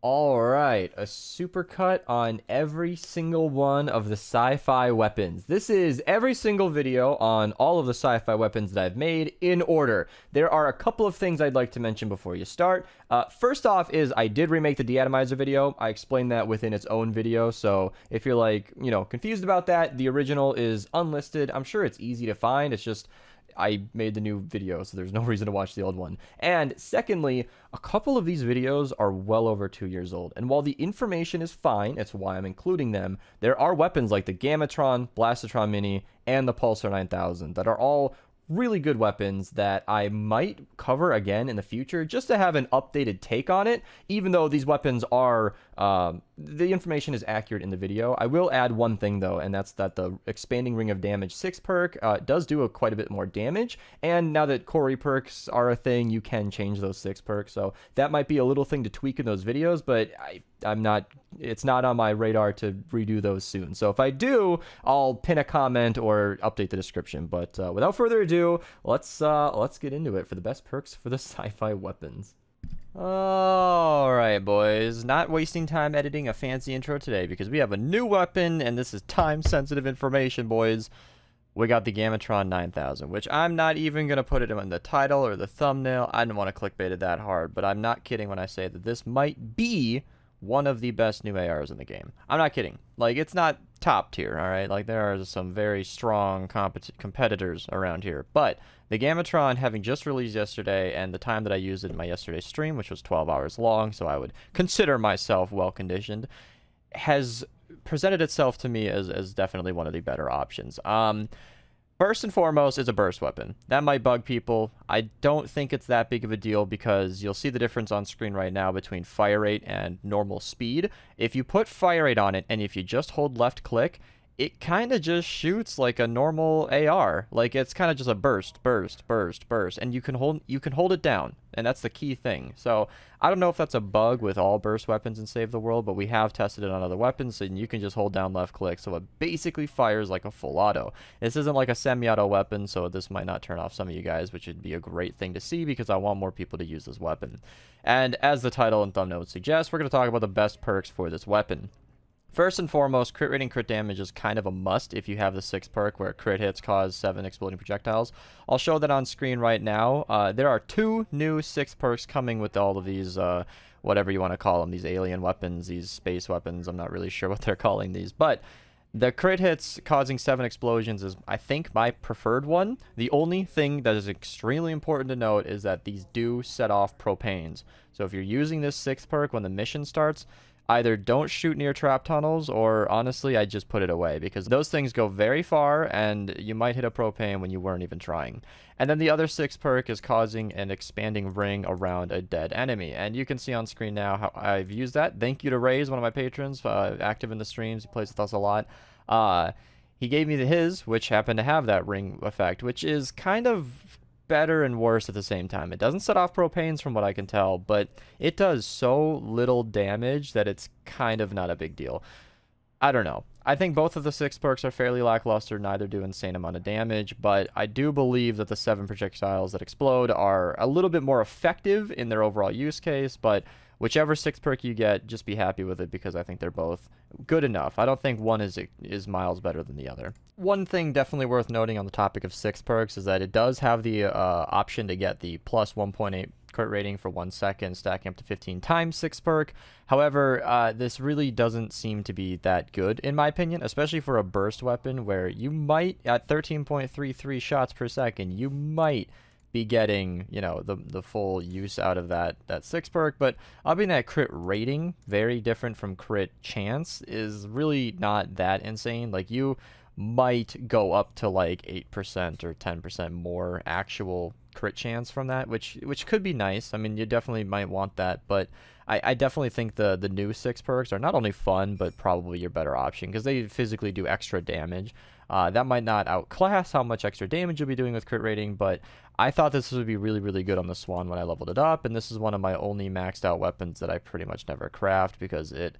All right, a supercut on every single one of the sci-fi weapons. This is every single video on all of the sci-fi weapons that I've made in order. There are a couple of things I'd like to mention before you start. First off is I did remake the De-Atomizer video. I explained that within its own video, so if you're like, confused about that, the original is unlisted. I'm sure it's easy to find. It's just I made the new video, so there's no reason to watch the old one. And secondly, a couple of these videos are well over 2 years old. And while the information is fine, it's why I'm including them, there are weapons like the Gammatron, Blastotron Mini, and the Pulsar 9000 that are all really good weapons that I might cover again in the future just to have an updated take on it, even though these weapons are the information is accurate in the video. I will add one thing though, and that's that the expanding ring of damage 6 perk does do quite a bit more damage, and now that core perks are a thing, you can change those 6 perks, so that might be a little thing to tweak in those videos, but it's not on my radar to redo those soon. So if I do, I'll pin a comment or update the description. But without further ado, let's get into it for the best perks for the sci-fi weapons. All right, boys. Not wasting time editing a fancy intro today because we have a new weapon, and this is time-sensitive information, boys. We got the Gammatron 9000, which I'm not even going to put it in the title or the thumbnail. I didn't want to clickbait it that hard, but I'm not kidding when I say that this might be one of the best new ARs in the game. I'm not kidding. Like, it's not top tier, all right? Like, there are some very strong competitors around here. But the Gammatron, having just released yesterday, and the time that I used it in my yesterday's stream, which was 12 hours long, so I would consider myself well-conditioned, has presented itself to me as definitely one of the better options. First and foremost is a burst weapon. That might bug people. I don't think it's that big of a deal because you'll see the difference on screen right now between fire rate and normal speed. If you put fire rate on it and if you just hold left click, it kind of just shoots like a normal AR. Like, it's kind of just a burst, burst, burst, burst, and you can hold it down, and that's the key thing. So I don't know if that's a bug with all burst weapons in Save the World, but we have tested it on other weapons, and you can just hold down left click, so it basically fires like a full auto. This isn't like a semi-auto weapon, so this might not turn off some of you guys, which would be a great thing to see because I want more people to use this weapon. And as the title and thumbnail would suggest, we're going to talk about the best perks for this weapon. First and foremost, crit rating, crit damage is kind of a must if you have the 6 perk where crit hits cause 7 exploding projectiles. I'll show that on screen right now. There are 2 new 6 perks coming with all of these, whatever you want to call them, these alien weapons, these space weapons. I'm not really sure what they're calling these, but the crit hits causing 7 explosions is, I think, my preferred one. The only thing that is extremely important to note is that these do set off propanes. So if you're using this 6th perk when the mission starts, either don't shoot near trap tunnels, or honestly, I just put it away because those things go very far and you might hit a propane when you weren't even trying. And then the other 6 perk is causing an expanding ring around a dead enemy. And you can see on screen now how I've used that. Thank you to Ray's, one of my patrons, active in the streams. He plays with us a lot. He gave me his, which happened to have that ring effect, which is kind of better and worse at the same time. It doesn't set off propanes from what I can tell, but it does so little damage that it's kind of not a big deal. I don't know. I think both of the 6 perks are fairly lackluster, neither do insane amount of damage, but I do believe that the 7 projectiles that explode are a little bit more effective in their overall use case, but whichever 6 perk you get, just be happy with it because I think they're both good enough. I don't think one is miles better than the other. One thing definitely worth noting on the topic of 6 perks is that it does have the option to get the plus 1.8 crit rating for 1 second, stacking up to 15 times 6 perk. However, this really doesn't seem to be that good, in my opinion, especially for a burst weapon where you might, at 13.33 shots per second, you might be getting, the full use out of that 6 perk, but upping that crit rating, very different from crit chance, is really not that insane. Like, you might go up to like 8% or 10% more actual crit chance from that, which could be nice. I mean, you definitely might want that, but I definitely think the new 6 perks are not only fun, but probably your better option because they physically do extra damage. That might not outclass how much extra damage you'll be doing with crit rating, but I thought this would be really, really good on the Swan when I leveled it up, and this is one of my only maxed out weapons that I pretty much never craft because it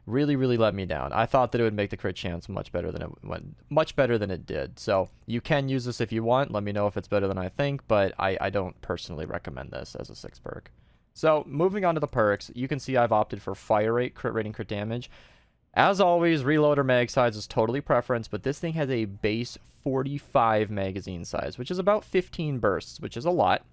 really, really let me down. I thought that it would make the crit chance much better than it did. So you can use this if you want. Let me know if it's better than I think, but I don't personally recommend this as a 6 perk. So moving on to the perks, you can see I've opted for fire rate, crit rating, crit damage. As always, reload or mag size is totally preference, but this thing has a base 45 magazine size, which is about 15 bursts, which is a lot.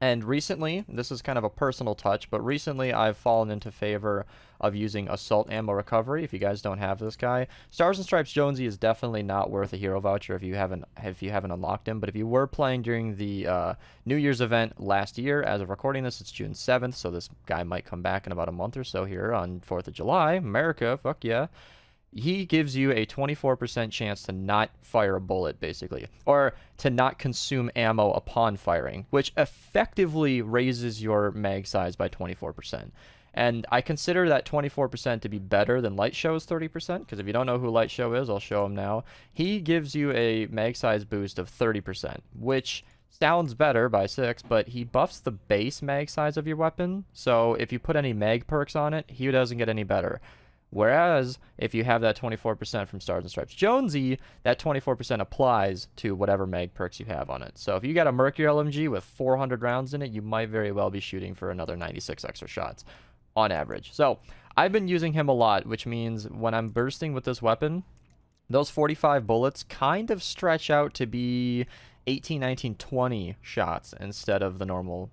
And recently, this is kind of a personal touch, but recently I've fallen into favor of using Assault Ammo Recovery. If you guys don't have this guy, Stars and Stripes Jonesy is definitely not worth a hero voucher if you haven't unlocked him. But if you were playing during the New Year's event last year, as of recording this, it's June 7th, so this guy might come back in about a month or so here on 4th of July. America, fuck yeah. He gives you a 24% chance to not fire a bullet, basically, or to not consume ammo upon firing, which effectively raises your mag size by 24%. And I consider that 24% to be better than Light Show's 30%, because if you don't know who Light Show is, I'll show him now. He gives you a mag size boost of 30%, which sounds better by 6, but he buffs the base mag size of your weapon, so if you put any mag perks on it, he doesn't get any better. Whereas, if you have that 24% from Stars and Stripes Jonesy, that 24% applies to whatever mag perks you have on it. So if you got a Mercury LMG with 400 rounds in it, you might very well be shooting for another 96 extra shots on average. So I've been using him a lot, which means when I'm bursting with this weapon, those 45 bullets kind of stretch out to be 18, 19, 20 shots instead of the normal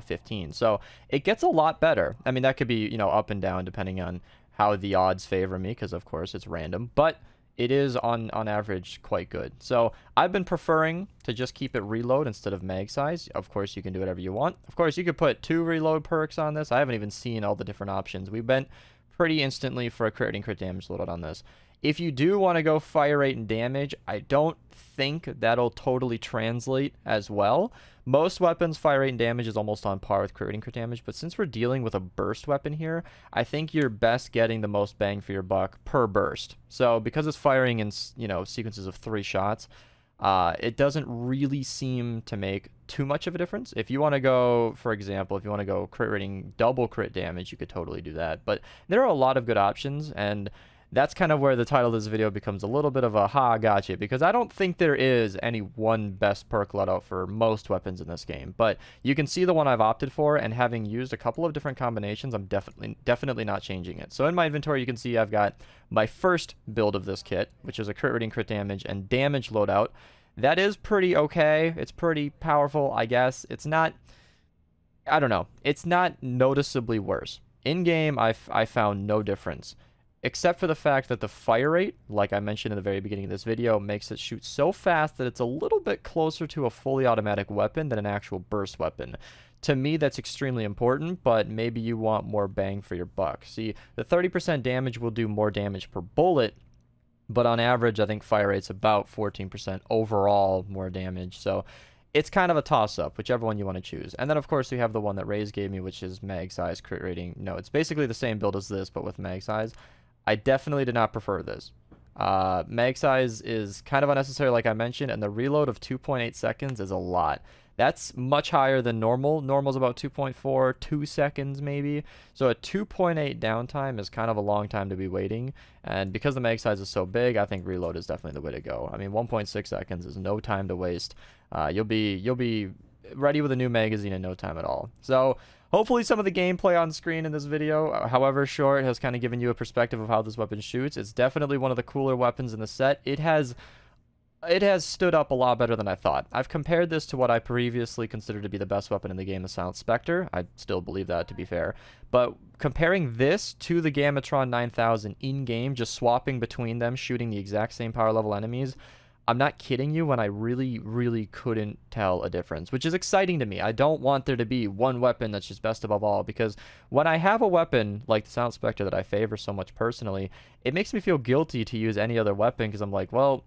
15. So it gets a lot better. I mean, that could be, up and down depending on how the odds favor me, because of course it's random, but it is on average quite good. So I've been preferring to just keep it reload instead of mag size. Of course, you can do whatever you want. Of course, you could put 2 reload perks on this. I haven't even seen all the different options. We went pretty instantly for a crit and crit damage loaded on this. If you do want to go fire rate and damage, I don't think that'll totally translate as well. Most weapons, fire rate and damage is almost on par with crit and crit damage, but since we're dealing with a burst weapon here, I think you're best getting the most bang for your buck per burst. So because it's firing in, sequences of 3 shots, it doesn't really seem to make too much of a difference. If you want to go, for example, if you want to go crit rating double crit damage, you could totally do that. But there are a lot of good options, and that's kind of where the title of this video becomes a little bit of a gotcha, because I don't think there is any one best perk loadout for most weapons in this game, but you can see the one I've opted for, and having used a couple of different combinations, I'm definitely not changing it. So in my inventory, you can see I've got my first build of this kit, which is a crit rating, crit damage, and damage loadout. That is pretty okay. It's pretty powerful, I guess. It's not, I don't know, it's not noticeably worse. In-game, I found no difference, except for the fact that the fire rate, like I mentioned in the very beginning of this video, makes it shoot so fast that it's a little bit closer to a fully automatic weapon than an actual burst weapon. To me, that's extremely important, but maybe you want more bang for your buck. See, the 30% damage will do more damage per bullet, but on average, I think fire rate's about 14% overall more damage. So it's kind of a toss-up, whichever one you want to choose. And then, of course, we have the one that Ray's gave me, which is mag size, crit rating. No, it's basically the same build as this, but with mag size. I definitely did not prefer this. Mag size is kind of unnecessary, like I mentioned, and the reload of 2.8 seconds is a lot. That's much higher than normal. Normal's about 2.4, 2 seconds maybe. So a 2.8 downtime is kind of a long time to be waiting. And because the mag size is so big, I think reload is definitely the way to go. I mean, 1.6 seconds is no time to waste. You'll be ready with a new magazine in no time at all. So hopefully some of the gameplay on screen in this video, however short, has kind of given you a perspective of how this weapon shoots. It's definitely one of the cooler weapons in the set. It has stood up a lot better than I thought. I've compared this to what I previously considered to be the best weapon in the game, the Silent Spectre. I still believe that, to be fair. But comparing this to the Gammatron 9000 in-game, just swapping between them, shooting the exact same power level enemies, I'm not kidding you when I really, really couldn't tell a difference, which is exciting to me. I don't want there to be one weapon that's just best above all, because when I have a weapon like the Silent Spectre that I favor so much personally, it makes me feel guilty to use any other weapon, because I'm like, well,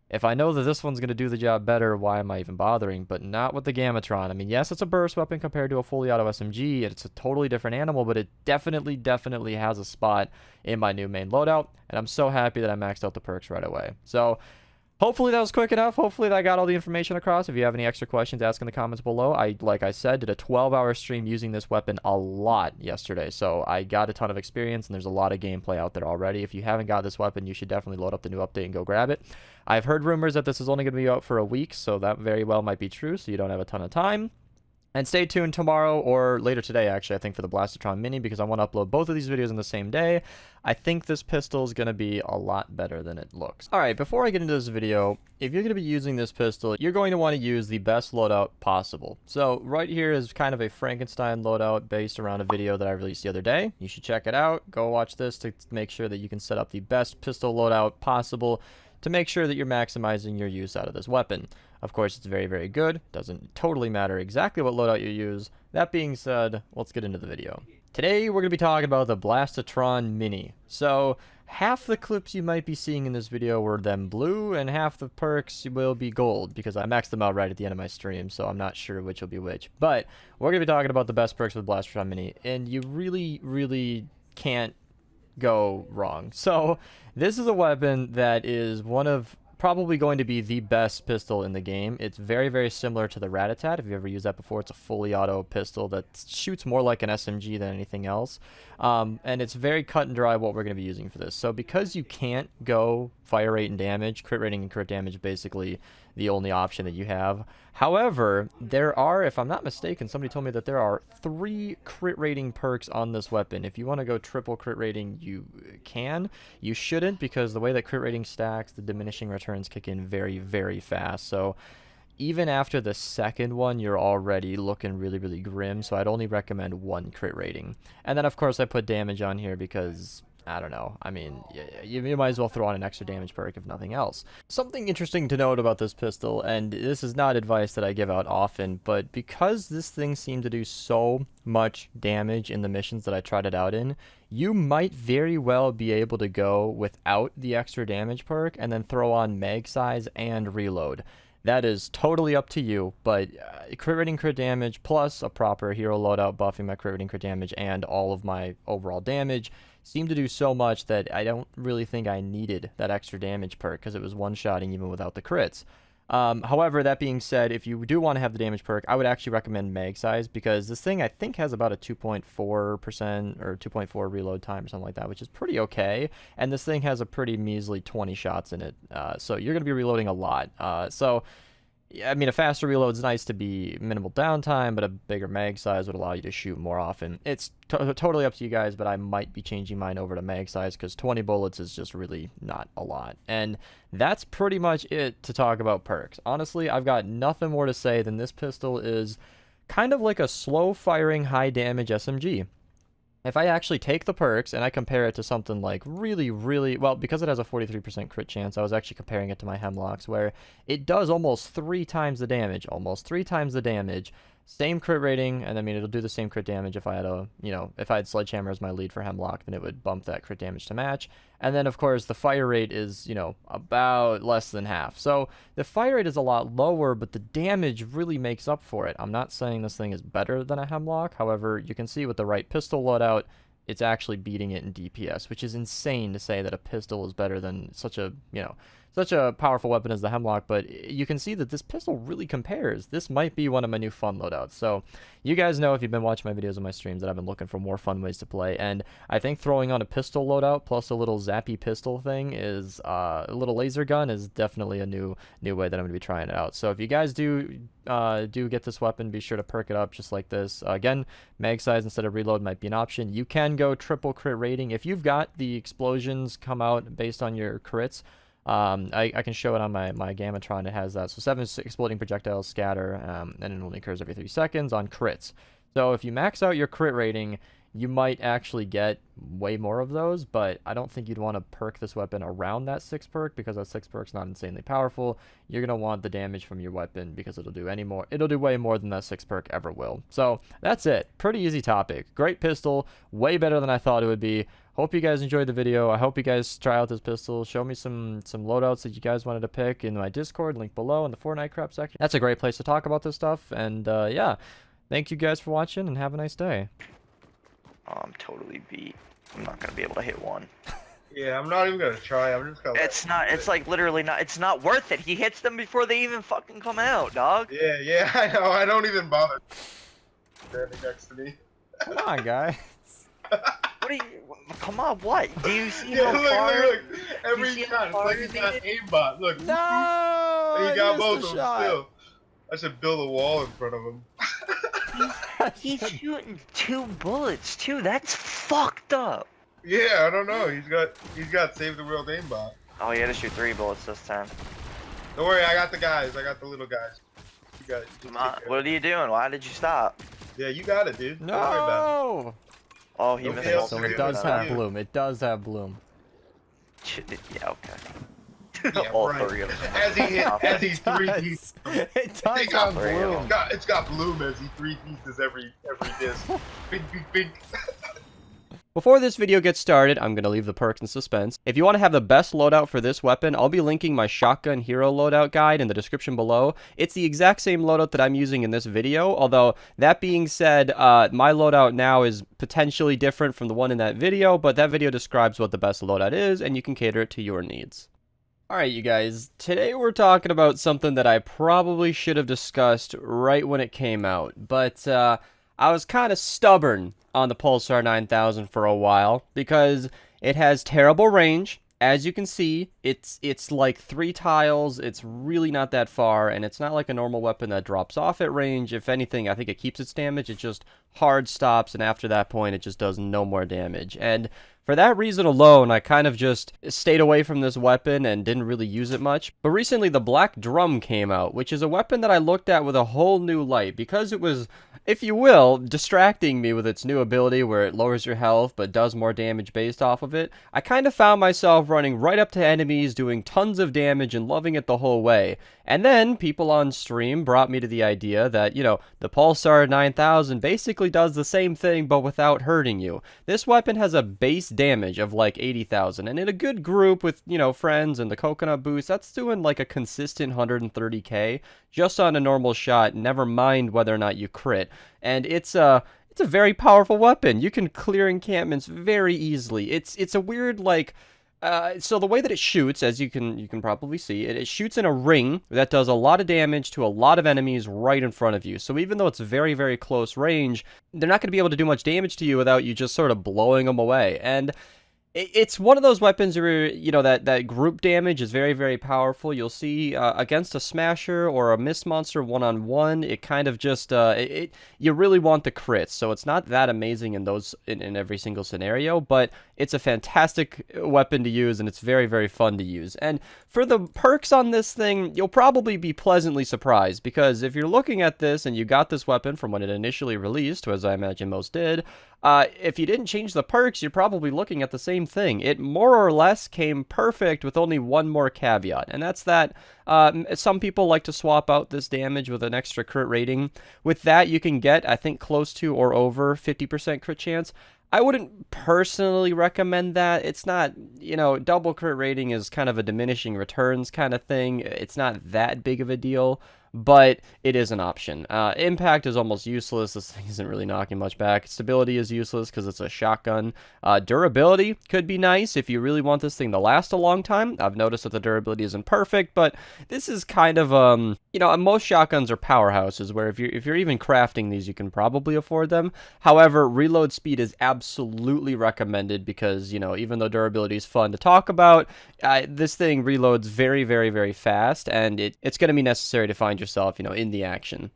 if I know that this one's going to do the job better, why am I even bothering? But not with the Gammatron. I mean, yes, it's a burst weapon compared to a fully auto SMG, and it's a totally different animal, but it definitely has a spot in my new main loadout, and I'm so happy that I maxed out the perks right away. So hopefully that was quick enough. Hopefully that got all the information across. If you have any extra questions, ask in the comments below. Like I said, did a 12-hour stream using this weapon a lot yesterday, so I got a ton of experience, and there's a lot of gameplay out there already. If you haven't got this weapon, you should definitely load up the new update and go grab it. I've heard rumors that this is only going to be out for a week, so that very well might be true, so you don't have a ton of time. And stay tuned tomorrow or later today, actually, I think, for the Blastotron Mini, because I want to upload both of these videos on the same day. I think this pistol is going to be a lot better than it looks. Alright, before I get into this video, if you're going to be using this pistol, you're going to want to use the best loadout possible. So right here is kind of a Frankenstein loadout based around a video that I released the other day. You should check it out. Go watch this to make sure that you can set up the best pistol loadout possible to make sure that you're maximizing your use out of this weapon. Of course, it's very, very good. Doesn't totally matter exactly what loadout you use. That being said, let's get into the video. Today, we're going to be talking about the Blastotron Mini. So, half the clips you might be seeing in this video were them blue, and half the perks will be gold, because I maxed them out right at the end of my stream, so I'm not sure which will be which. But, we're going to be talking about the best perks with Blastotron Mini, and you really, really can't go wrong. So, this is a weapon that is one of probably going to be the best pistol in the game. It's very, very similar to the Rat-a-tat. If you've ever used that before, it's a fully auto pistol that shoots more like an SMG than anything else. And it's very cut and dry what we're going to be using for this. So because you can't go fire rate and damage, crit rating and crit damage basically the only option that you have. However, there are, if I'm not mistaken, somebody told me that there are 3 crit rating perks on this weapon. If you want to go triple crit rating, you can. You shouldn't, because the way that crit rating stacks, the diminishing returns kick in very, very fast. So even after the second one, you're already looking really, really grim. So I'd only recommend 1 crit rating. And then, of course, I put damage on here because I don't know. I mean, you might as well throw on an extra damage perk if nothing else. Something interesting to note about this pistol, and this is not advice that I give out often, but because this thing seemed to do so much damage in the missions that I tried it out in, you might very well be able to go without the extra damage perk and then throw on mag size and reload. That is totally up to you, but crit rating, crit damage, plus a proper hero loadout buffing my crit rating, crit damage, and all of my overall damage seemed to do so much that I don't really think I needed that extra damage perk, because it was one-shotting even without the crits. However, that being said, if you do want to have the damage perk, I would actually recommend mag size, because this thing I think has about a 2.4% or 2.4 reload time or something like that, which is pretty okay, and this thing has a pretty measly 20 shots in it, so you're going to be reloading a lot. So I mean, a faster reload is nice to be minimal downtime, but a bigger mag size would allow you to shoot more often. It's totally up to you guys, but I might be changing mine over to mag size, because 20 bullets is just really not a lot. And that's pretty much it to talk about perks. Honestly, I've got nothing more to say than this pistol is kind of like a slow-firing, high-damage SMG. If I actually take the perks and I compare it to something like really, really, well, because it has a 43% crit chance, I was actually comparing it to my Hemlocks, where it does almost 3 times the damage, same crit rating, and I mean, it'll do the same crit damage if I had a, if I had Sledgehammer as my lead for Hemlock, then it would bump that crit damage to match. And then, of course, the fire rate is, about less than half. So the fire rate is a lot lower, but the damage really makes up for it. I'm not saying this thing is better than a Hemlock. However, you can see with the right pistol loadout, it's actually beating it in DPS, which is insane to say that a pistol is better than such a, such a powerful weapon as the Hemlock, but you can see that this pistol really compares. This might be one of my new fun loadouts. So you guys know, if you've been watching my videos on my streams, that I've been looking for more fun ways to play, and I think throwing on a pistol loadout plus a little zappy pistol thing is, a little laser gun is definitely a new way that I'm going to be trying it out. So if you guys do get this weapon, be sure to perk it up just like this. Again, mag size instead of reload might be an option. You can go triple crit rating. If you've got the explosions come out based on your crits, I can show it on my Gammatron. It has that. So 7 exploding projectiles scatter, and it only occurs every 3 seconds on crits. So if you max out your crit rating, you might actually get way more of those, but I don't think you'd want to perk this weapon around that 6 perk, because that 6 perk's not insanely powerful. You're going to want the damage from your weapon, because it'll do way more than that 6 perk ever will. So that's it. Pretty easy topic. Great pistol. Way better than I thought it would be. Hope you guys enjoyed the video. I hope you guys try out this pistol. Show me some loadouts that you guys wanted to pick in my Discord, link below in the Fortnite crap section. That's a great place to talk about this stuff. And yeah, thank you guys for watching, and have a nice day. Oh, I'm totally beat. I'm not gonna be able to hit one. Yeah, I'm not even gonna try. I'm just gonna. It's like literally not. It's not worth it. He hits them before they even fucking come out, dog. Yeah, I know. I don't even bother. Standing next to me. Come on, guys. What are you? Come on, what? Do you see Yeah, how far? look. Every shot, it's like he's got aimbot. Look. No! He got both of them shot. still. I should build a wall in front of him. He's shooting 2 bullets too. That's fucked up. Yeah, I don't know. He's got save the world aimbot. Oh, he had to shoot 3 bullets this time. Don't worry, I got the guys. I got the little guys. You got it. Come on, what are you doing? Why did you stop? Yeah, you got it, dude. Don't worry about No. Oh, he Nobody missed else all So is it three gonna does of have them. bloom. It does have bloom. Yeah, okay. it. Yeah, All right. 3 of them. As he It three does. pieces. It does It got have three of bloom. them. It's got bloom as he 3 pieces every disc. Bink, bink, bink. Before this video gets started, I'm going to leave the perks in suspense. If you want to have the best loadout for this weapon, I'll be linking my Shotgun Hero loadout guide in the description below. It's the exact same loadout that I'm using in this video, although that being said, my loadout now is potentially different from the one in that video, but that video describes what the best loadout is, and you can cater it to your needs. Alright, you guys, today we're talking about something that I probably should have discussed right when it came out, but I was kind of stubborn on the Pulsar 9000 for a while because it has terrible range. As you can see, it's like 3 tiles, it's really not that far, and it's not like a normal weapon that drops off at range. If anything, I think it keeps its damage, it just hard stops, and after that point, it just does no more damage. And for that reason alone, I kind of just stayed away from this weapon and didn't really use it much. But recently, the Black Drum came out, which is a weapon that I looked at with a whole new light, because it was, if you will, distracting me with its new ability where it lowers your health but does more damage based off of it. I kind of found myself running right up to enemies, doing tons of damage and loving it the whole way. And then people on stream brought me to the idea that, you know, the Pulsar 9000 basically does the same thing but without hurting you. This weapon has a base damage of like 80,000, and in a good group with, you know, friends and the coconut boost, that's doing like a consistent 130k just on a normal shot, never mind whether or not you crit. And it's a very powerful weapon. You can clear encampments very easily. It's a weird, like, so the way that it shoots, as you can probably see, it shoots in a ring that does a lot of damage to a lot of enemies right in front of you. So even though it's very, very close range, they're not going to be able to do much damage to you without you just sort of blowing them away. And it's one of those weapons where, you know, that group damage is very, very powerful. You'll see against a Smasher or a Mist Monster one-on-one, it kind of just, you really want the crits. So it's not that amazing in those, in every single scenario, but it's a fantastic weapon to use, and it's very, very fun to use. And for the perks on this thing, you'll probably be pleasantly surprised, because if you're looking at this and you got this weapon from when it initially released, as I imagine most did, if you didn't change the perks, you're probably looking at the same thing. It more or less came perfect with only one more caveat, and that's that some people like to swap out this damage with an extra crit rating. With that, you can get, I think, close to or over 50% crit chance. I wouldn't personally recommend that. It's not, you know, double crit rating is kind of a diminishing returns kind of thing. It's not that big of a deal, but it is an option. Impact is almost useless. This thing isn't really knocking much back. Stability is useless because it's a shotgun. Durability could be nice if you really want this thing to last a long time. I've noticed that the durability isn't perfect, but this is kind of, you know, most shotguns are powerhouses where if you're even crafting these, you can probably afford them. However, reload speed is absolutely recommended because, you know, even though durability is fun to talk about, this thing reloads very, very, very fast, and it's going to be necessary to find yourself, you know, in the action.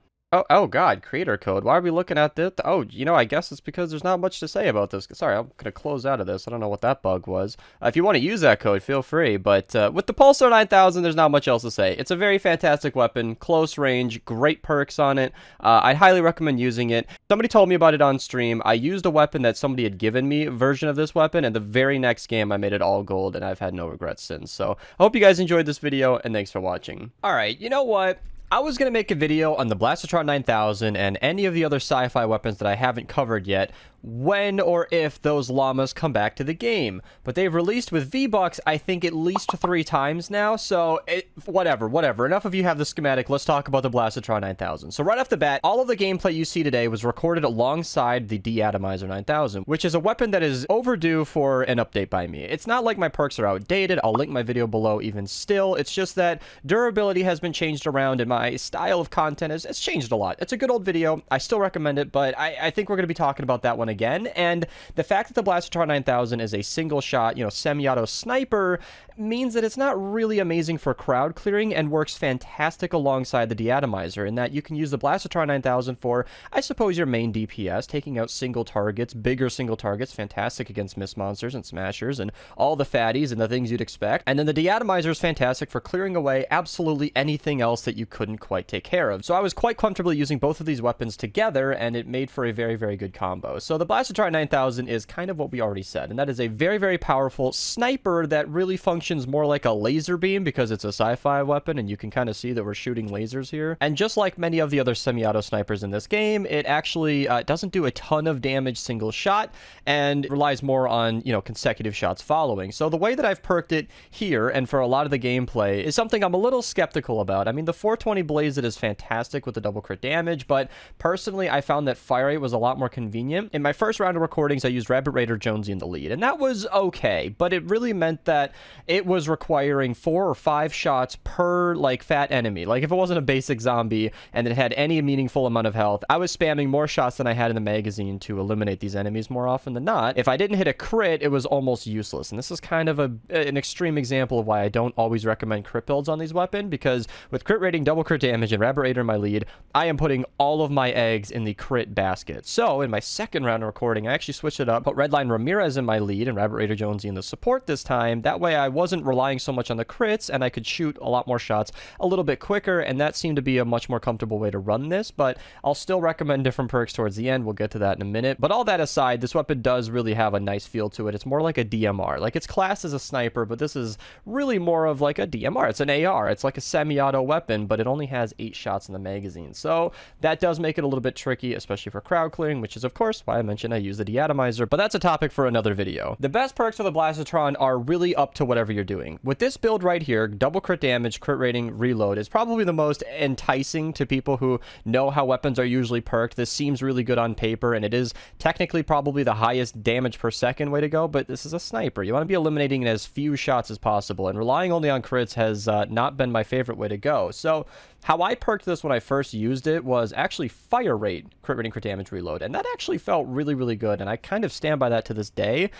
Oh God, creator code. Why are we looking at this? Oh, you know, I guess it's because there's not much to say about this. Sorry, I'm going to close out of this. I don't know what that bug was. If you want to use that code, feel free. But with the Pulsar 9000, there's not much else to say. It's a very fantastic weapon, close range, great perks on it. I'd highly recommend using it. Somebody told me about it on stream. I used a weapon that somebody had given me, a version of this weapon, and the very next game I made it all gold, and I've had no regrets since. So I hope you guys enjoyed this video, and thanks for watching. All right, you know what? I was going to make a video on the Blastotron 9000 and any of the other sci-fi weapons that I haven't covered yet when or if those llamas come back to the game. But they've released with V-Bucks, I think, at least 3 times now, so whatever. Enough of you have the schematic, let's talk about the Blastotron 9000. So right off the bat, all of the gameplay you see today was recorded alongside the De-Atomizer 9000, which is a weapon that is overdue for an update by me. It's not like my perks are outdated, I'll link my video below even still, it's just that durability has been changed around and my style of content has changed a lot. It's a good old video, I still recommend it, but I think we're going to be talking about that one again. And the fact that the Blastotron 9000 is a single shot, semi-auto sniper means that it's not really amazing for crowd clearing and works fantastic alongside the De-Atomizer, in that you can use the Blastotron 9000 for, I suppose, your main DPS, taking out single targets, bigger single targets, fantastic against mist monsters and smashers and all the fatties and the things you'd expect. And then the De-Atomizer is fantastic for clearing away absolutely anything else that you couldn't quite take care of. So I was quite comfortably using both of these weapons together, and it made for a very, very good combo. So the Blastotron 9000 is kind of what we already said, and that is a very, very powerful sniper that really functions more like a laser beam because it's a sci-fi weapon, and you can kind of see that we're shooting lasers here. And just like many of the other semi-auto snipers in this game, it actually doesn't do a ton of damage single shot and relies more on, consecutive shots following. So the way that I've perked it here and for a lot of the gameplay is something I'm a little skeptical about. I mean, the 420 Blaze It is fantastic with the double crit damage, but personally, I found that fire rate was a lot more convenient. In my first round of recordings, I used Rabbit Raider Jonesy in the lead, and that was okay, but it really meant that it was requiring 4 or 5 shots per, fat enemy. Like, if it wasn't a basic zombie and it had any meaningful amount of health, I was spamming more shots than I had in the magazine to eliminate these enemies more often than not. If I didn't hit a crit, it was almost useless, and this is kind of an extreme example of why I don't always recommend crit builds on these weapons, because with crit rating, double crit damage, and Rabbit Raider in my lead, I am putting all of my eggs in the crit basket. So in my second round of recording, I actually switched it up, put Redline Ramirez in my lead and Rabbit Raider Jonesy in the support this time. That way I wasn't relying so much on the crits, and I could shoot a lot more shots a little bit quicker, and that seemed to be a much more comfortable way to run this. But I'll still recommend different perks towards the end. We'll get to that in a minute. But all that aside, this weapon does really have a nice feel to it. It's more like a DMR. Like, it's classed as a sniper, but this is really more of like a DMR. It's an AR. It's like a semi-auto weapon, but it only has 8 shots in the magazine. So that does make it a little bit tricky, especially for crowd clearing, which is of course why I mentioned I use the De-Atomizer, but that's a topic for another video. The best perks for the Blastotron are really up to whatever you're doing. With this build right here, double crit damage, crit rating, reload is probably the most enticing to people who know how weapons are usually perked. This seems really good on paper, and it is technically probably the highest damage per second way to go, but this is a sniper. You want to be eliminating as few shots as possible, and relying only on crits has not been my favorite way to go. So how I perked this when I first used it was actually fire rate, crit rating, crit damage, reload, and that actually felt really, really good, and I kind of stand by that to this day.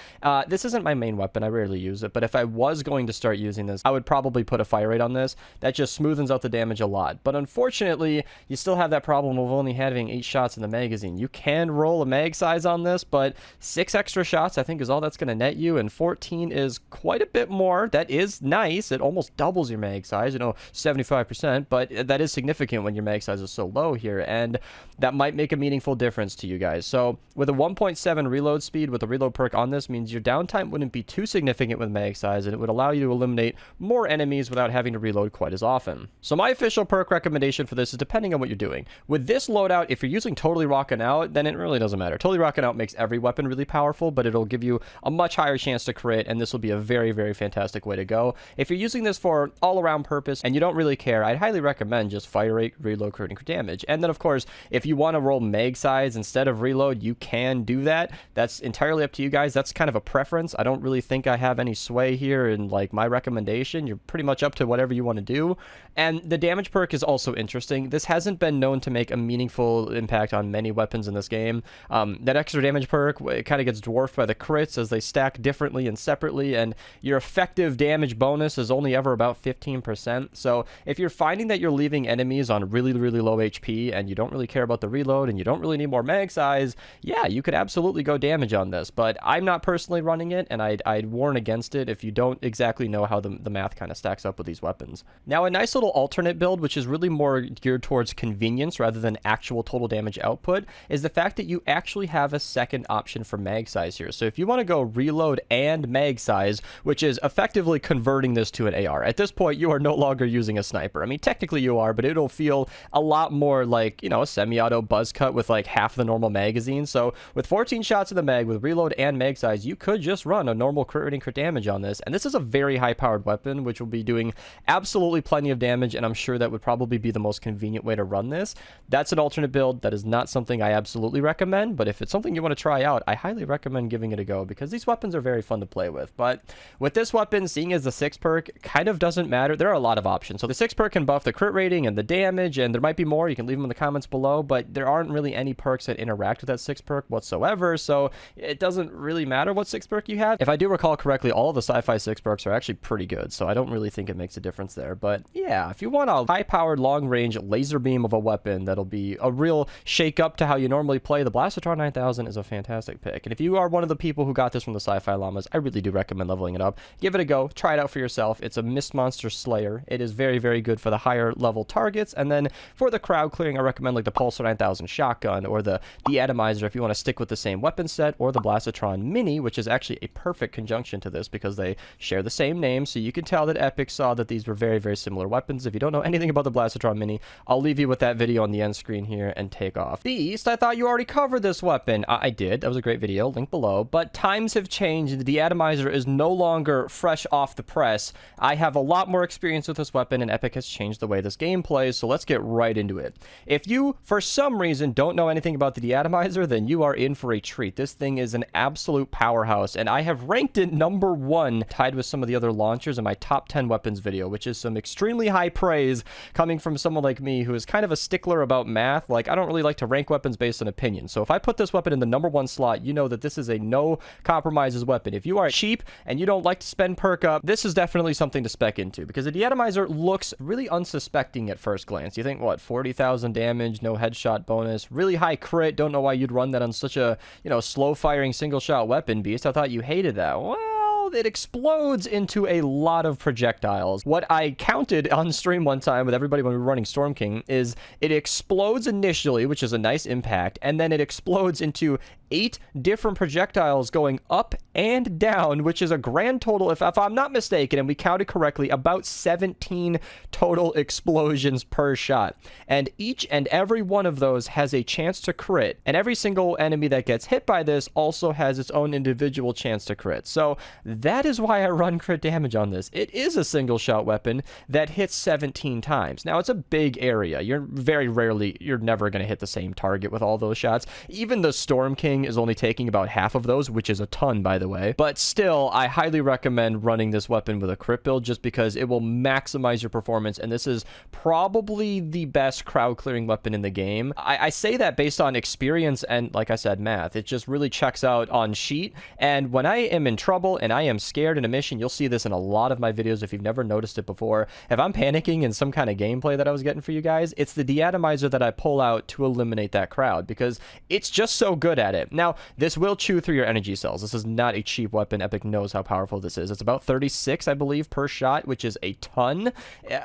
This isn't my main weapon. I rarely use it, but if I was going to start using this, I would probably put a fire rate on this. That just smoothens out the damage a lot, but unfortunately, you still have that problem of only having 8 shots in the magazine. You can roll a mag size on this, but 6 extra shots I think is all that's going to net you, and 14 is quite a bit more. That is nice. It almost doubles your mag size, 75%, but that is significant when your mag size is so low here, and that might make a meaningful difference to you guys. So with a 1.7 reload speed with a reload perk on this means your downtime wouldn't be too significant with mag size, and it would allow you to eliminate more enemies without having to reload quite as often. So my official perk recommendation for this is depending on what you're doing. With this loadout, if you're using Totally Rockin' Out, then it really doesn't matter. Totally Rockin' Out makes every weapon really powerful, but it'll give you a much higher chance to crit, and this will be a very, very fantastic way to go. If you're using this for all-around purpose and you don't really care, I'd highly recommend just fire rate, reload, crit, and crit damage. And then, of course, if you want to roll mag size instead of reload, you can do that. That's entirely up to you guys. That's kind of a preference. I don't really think I have any sway here in my recommendation. You're pretty much up to whatever you want to do. And the damage perk is also interesting. This hasn't been known to make a meaningful impact on many weapons in this game. That extra damage perk, it kind of gets dwarfed by the crits as they stack differently and separately, and your effective damage bonus is only ever about 15%. So if you're finding that you're leaving enemies on really, really low HP and you don't really care about the reload and you don't really need more mag size, yeah, you could absolutely go damage on this, but I'm not personally running it, and I'd warn against it if you don't exactly know how the math kind of stacks up with these weapons. Now, a nice little alternate build, which is really more geared towards convenience rather than actual total damage output, is the fact that you actually have a second option for mag size here. So if you want to go reload and mag size, which is effectively converting this to an AR, at this point you are no longer using a sniper. I mean, technically you are, but it'll feel a lot more like, a semi-auto buzz cut with half the normal magazine. So with 14 shots in the mag, with reload and mag size, you could just run a normal crit rating, crit damage on this, and this is a very high powered weapon which will be doing absolutely plenty of damage, and I'm sure that would probably be the most convenient way to run this. That's an alternate build. That is not something I absolutely recommend, but if it's something you want to try out, I highly recommend giving it a go because these weapons are very fun to play with. But with this weapon, seeing as the 6 perk kind of doesn't matter, there are a lot of options. So the 6 perk can buff the crit rating and the damage, and there might be more. You can leave them in the comments below, but there aren't really any perks that interact with that 6 perk perk whatsoever, so it doesn't really matter what 6th perk you have. If I do recall correctly, all of the Sci-Fi 6 perks are actually pretty good, so I don't really think it makes a difference there. But yeah, if you want a high-powered, long-range laser beam of a weapon that'll be a real shake-up to how you normally play, the Blastotron 9000 is a fantastic pick. And if you are one of the people who got this from the Sci-Fi Llamas, I really do recommend leveling it up. Give it a go. Try it out for yourself. It's a Mist Monster Slayer. It is very, very good for the higher level targets. And then for the crowd clearing, I recommend like the Pulsar 9000 shotgun or the De-Atomizer if you want to stick with the same weapon set, or the Blastotron Mini, which is actually a perfect conjunction to this because they share the same name. So you can tell that Epic saw that these were very, very similar weapons. If you don't know anything about the Blastotron Mini, I'll leave you with that video on the end screen here and take off. Beast, I thought you already covered this weapon. I did. That was a great video. Link below. But times have changed. The De-Atomizer is no longer fresh off the press. I have a lot more experience with this weapon, and Epic has changed the way this game plays, so let's get right into it. If you, for some reason, don't know anything about the De-Atomizer, then you are in for a treat. This thing is an absolute powerhouse, and I have ranked it #1, tied with some of the other launchers in my top 10 weapons video, which is some extremely high praise coming from someone like me who is kind of a stickler about math. Like, I don't really like to rank weapons based on opinion. So if I put this weapon in the #1 slot, you know that this is a no compromises weapon. If you are cheap and you don't like to spend perk up, this is definitely something to spec into, because the De-Atomizer looks really unsuspecting at first glance. You think, what, 40,000 damage, no headshot bonus, really high crit, don't know why you'd run that on such a, slow firing single shot weapon, Beast. I thought you hated that. Well, it explodes into a lot of projectiles. What I counted on stream one time with everybody when we were running Storm King is it explodes initially, which is a nice impact, and then it explodes into 8 different projectiles going up and down, which is a grand total, if I'm not mistaken, and we counted correctly, about 17 total explosions per shot. And each and every one of those has a chance to crit, and every single enemy that gets hit by this also has its own individual chance to crit. So that is why I run crit damage on this. It is a single shot weapon that hits 17 times. Now, it's a big area. You're never going to hit the same target with all those shots. Even the Storm King is only taking about half of those, which is a ton, by the way. But still, I highly recommend running this weapon with a crit build just because it will maximize your performance, and this is probably the best crowd clearing weapon in the game. I say that based on experience and, like I said, math. It just really checks out on sheet, and when I am in trouble and I am scared in a mission, you'll see this in a lot of my videos if you've never noticed it before. If I'm panicking in some kind of gameplay that I was getting for you guys, it's the De-Atomizer that I pull out to eliminate that crowd because it's just so good at it. Now, this will chew through your energy cells. This is not a cheap weapon. Epic knows how powerful this is. It's about 36, I believe, per shot, which is a ton,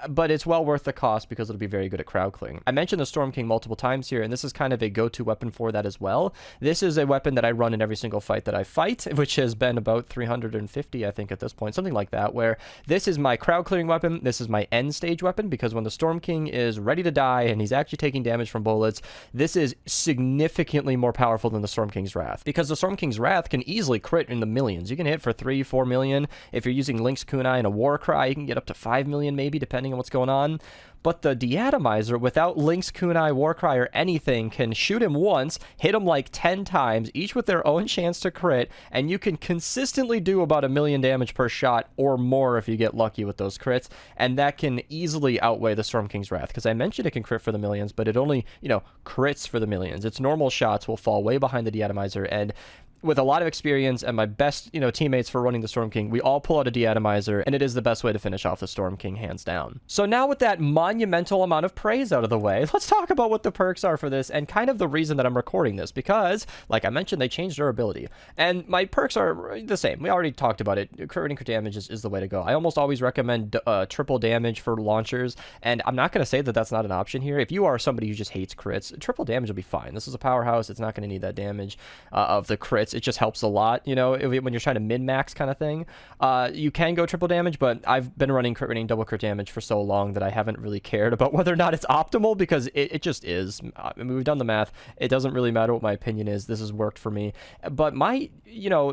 but it's well worth the cost because it'll be very good at crowd clearing. I mentioned the Storm King multiple times here, and this is kind of a go-to weapon for that as well. This is a weapon that I run in every single fight that I fight, which has been about 350, I think, at this point, something like that, where this is my crowd clearing weapon. This is my end stage weapon, because when the Storm King is ready to die and he's actually taking damage from bullets, this is significantly more powerful than the Storm King's Wrath, because the Storm King's Wrath can easily crit in the millions. You can hit for 3-4 million. If you're using Link's Kunai and a Warcry, you can get up to 5 million maybe, depending on what's going on. But the De-Atomizer, without Link's Kunai, Warcry, or anything, can shoot him once, hit him like 10 times, each with their own chance to crit, and you can consistently do about 1 million damage per shot or more if you get lucky with those crits, and that can easily outweigh the Storm King's Wrath, because I mentioned it can crit for the millions, but it only, crits for the millions. Its normal shots will fall way behind the De-Atomizer, and with a lot of experience and my best, teammates for running the Storm King, we all pull out a De-Atomizer, and it is the best way to finish off the Storm King, hands down. So now with that monumental amount of praise out of the way, let's talk about what the perks are for this and kind of the reason that I'm recording this, because, like I mentioned, they changed durability. And my perks are the same. We already talked about it. Crit damage is the way to go. I almost always recommend triple damage for launchers, and I'm not going to say that that's not an option here. If you are somebody who just hates crits, triple damage will be fine. This is a powerhouse. It's not going to need that damage of the crits. It just helps a lot, when you're trying to min-max kind of thing. You can go triple damage, but I've been running crit rating double crit damage for so long that I haven't really cared about whether or not it's optimal, because it just is. I mean, we've done the math. It doesn't really matter what my opinion is. This has worked for me. But my,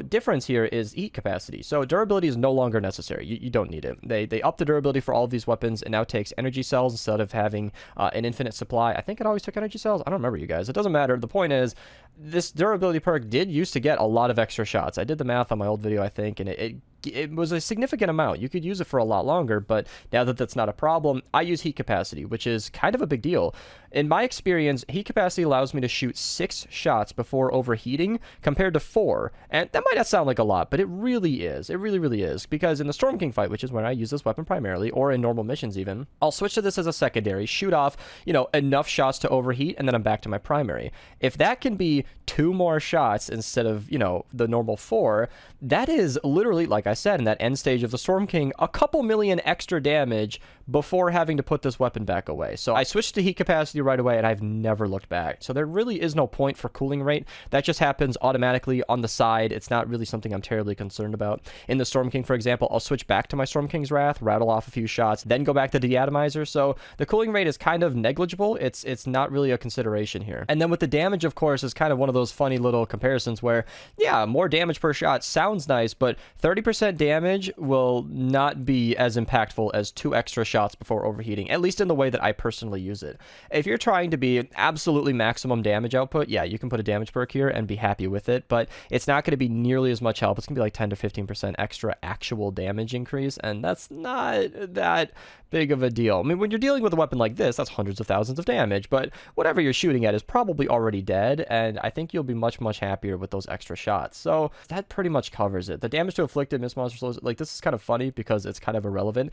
difference here is heat capacity. So durability is no longer necessary. You don't need it. They upped the durability for all of these weapons. It now takes energy cells instead of having an infinite supply. I think it always took energy cells. I don't remember, you guys. It doesn't matter. The point is, this durability perk did used to get a lot of extra shots. I did the math on my old video, I think, and it it was a significant amount. You could use it for a lot longer, but now that that's not a problem, I use heat capacity, which is kind of a big deal. In my experience, heat capacity allows me to shoot 6 shots before overheating compared to 4. And that might not sound like a lot, but it really is. It really, really is. Because in the Storm King fight, which is where I use this weapon primarily, or in normal missions even, I'll switch to this as a secondary, shoot off, enough shots to overheat, and then I'm back to my primary. If that can be 2 more shots instead of, the normal 4, that is literally, like I said, in that end stage of the Storm King, a couple million extra damage before having to put this weapon back away. So I switched to heat capacity right away, and I've never looked back. So there really is no point for cooling rate. That just happens automatically on the side. It's not really something I'm terribly concerned about. In the Storm King, for example, I'll switch back to my Storm King's Wrath, rattle off a few shots, then go back to De-Atomizer. So the cooling rate is kind of negligible. It's not really a consideration here. And then with the damage, of course, is kind of one of those funny little comparisons where, yeah, more damage per shot sounds nice, but 30% damage will not be as impactful as 2 extra shots before overheating, at least in the way that I personally use it. If you're trying to be absolutely maximum damage output, yeah, you can put a damage perk here and be happy with it, but it's not going to be nearly as much help. It's going to be like 10 to 15% extra actual damage increase, and that's not that big of a deal. I mean, when you're dealing with a weapon like this, that's hundreds of thousands of damage, but whatever you're shooting at is probably already dead, and I think you'll be much, much happier with those extra shots. So that pretty much covers it. The damage to afflicted Miss Monster Souls, like, this is kind of funny because it's kind of irrelevant,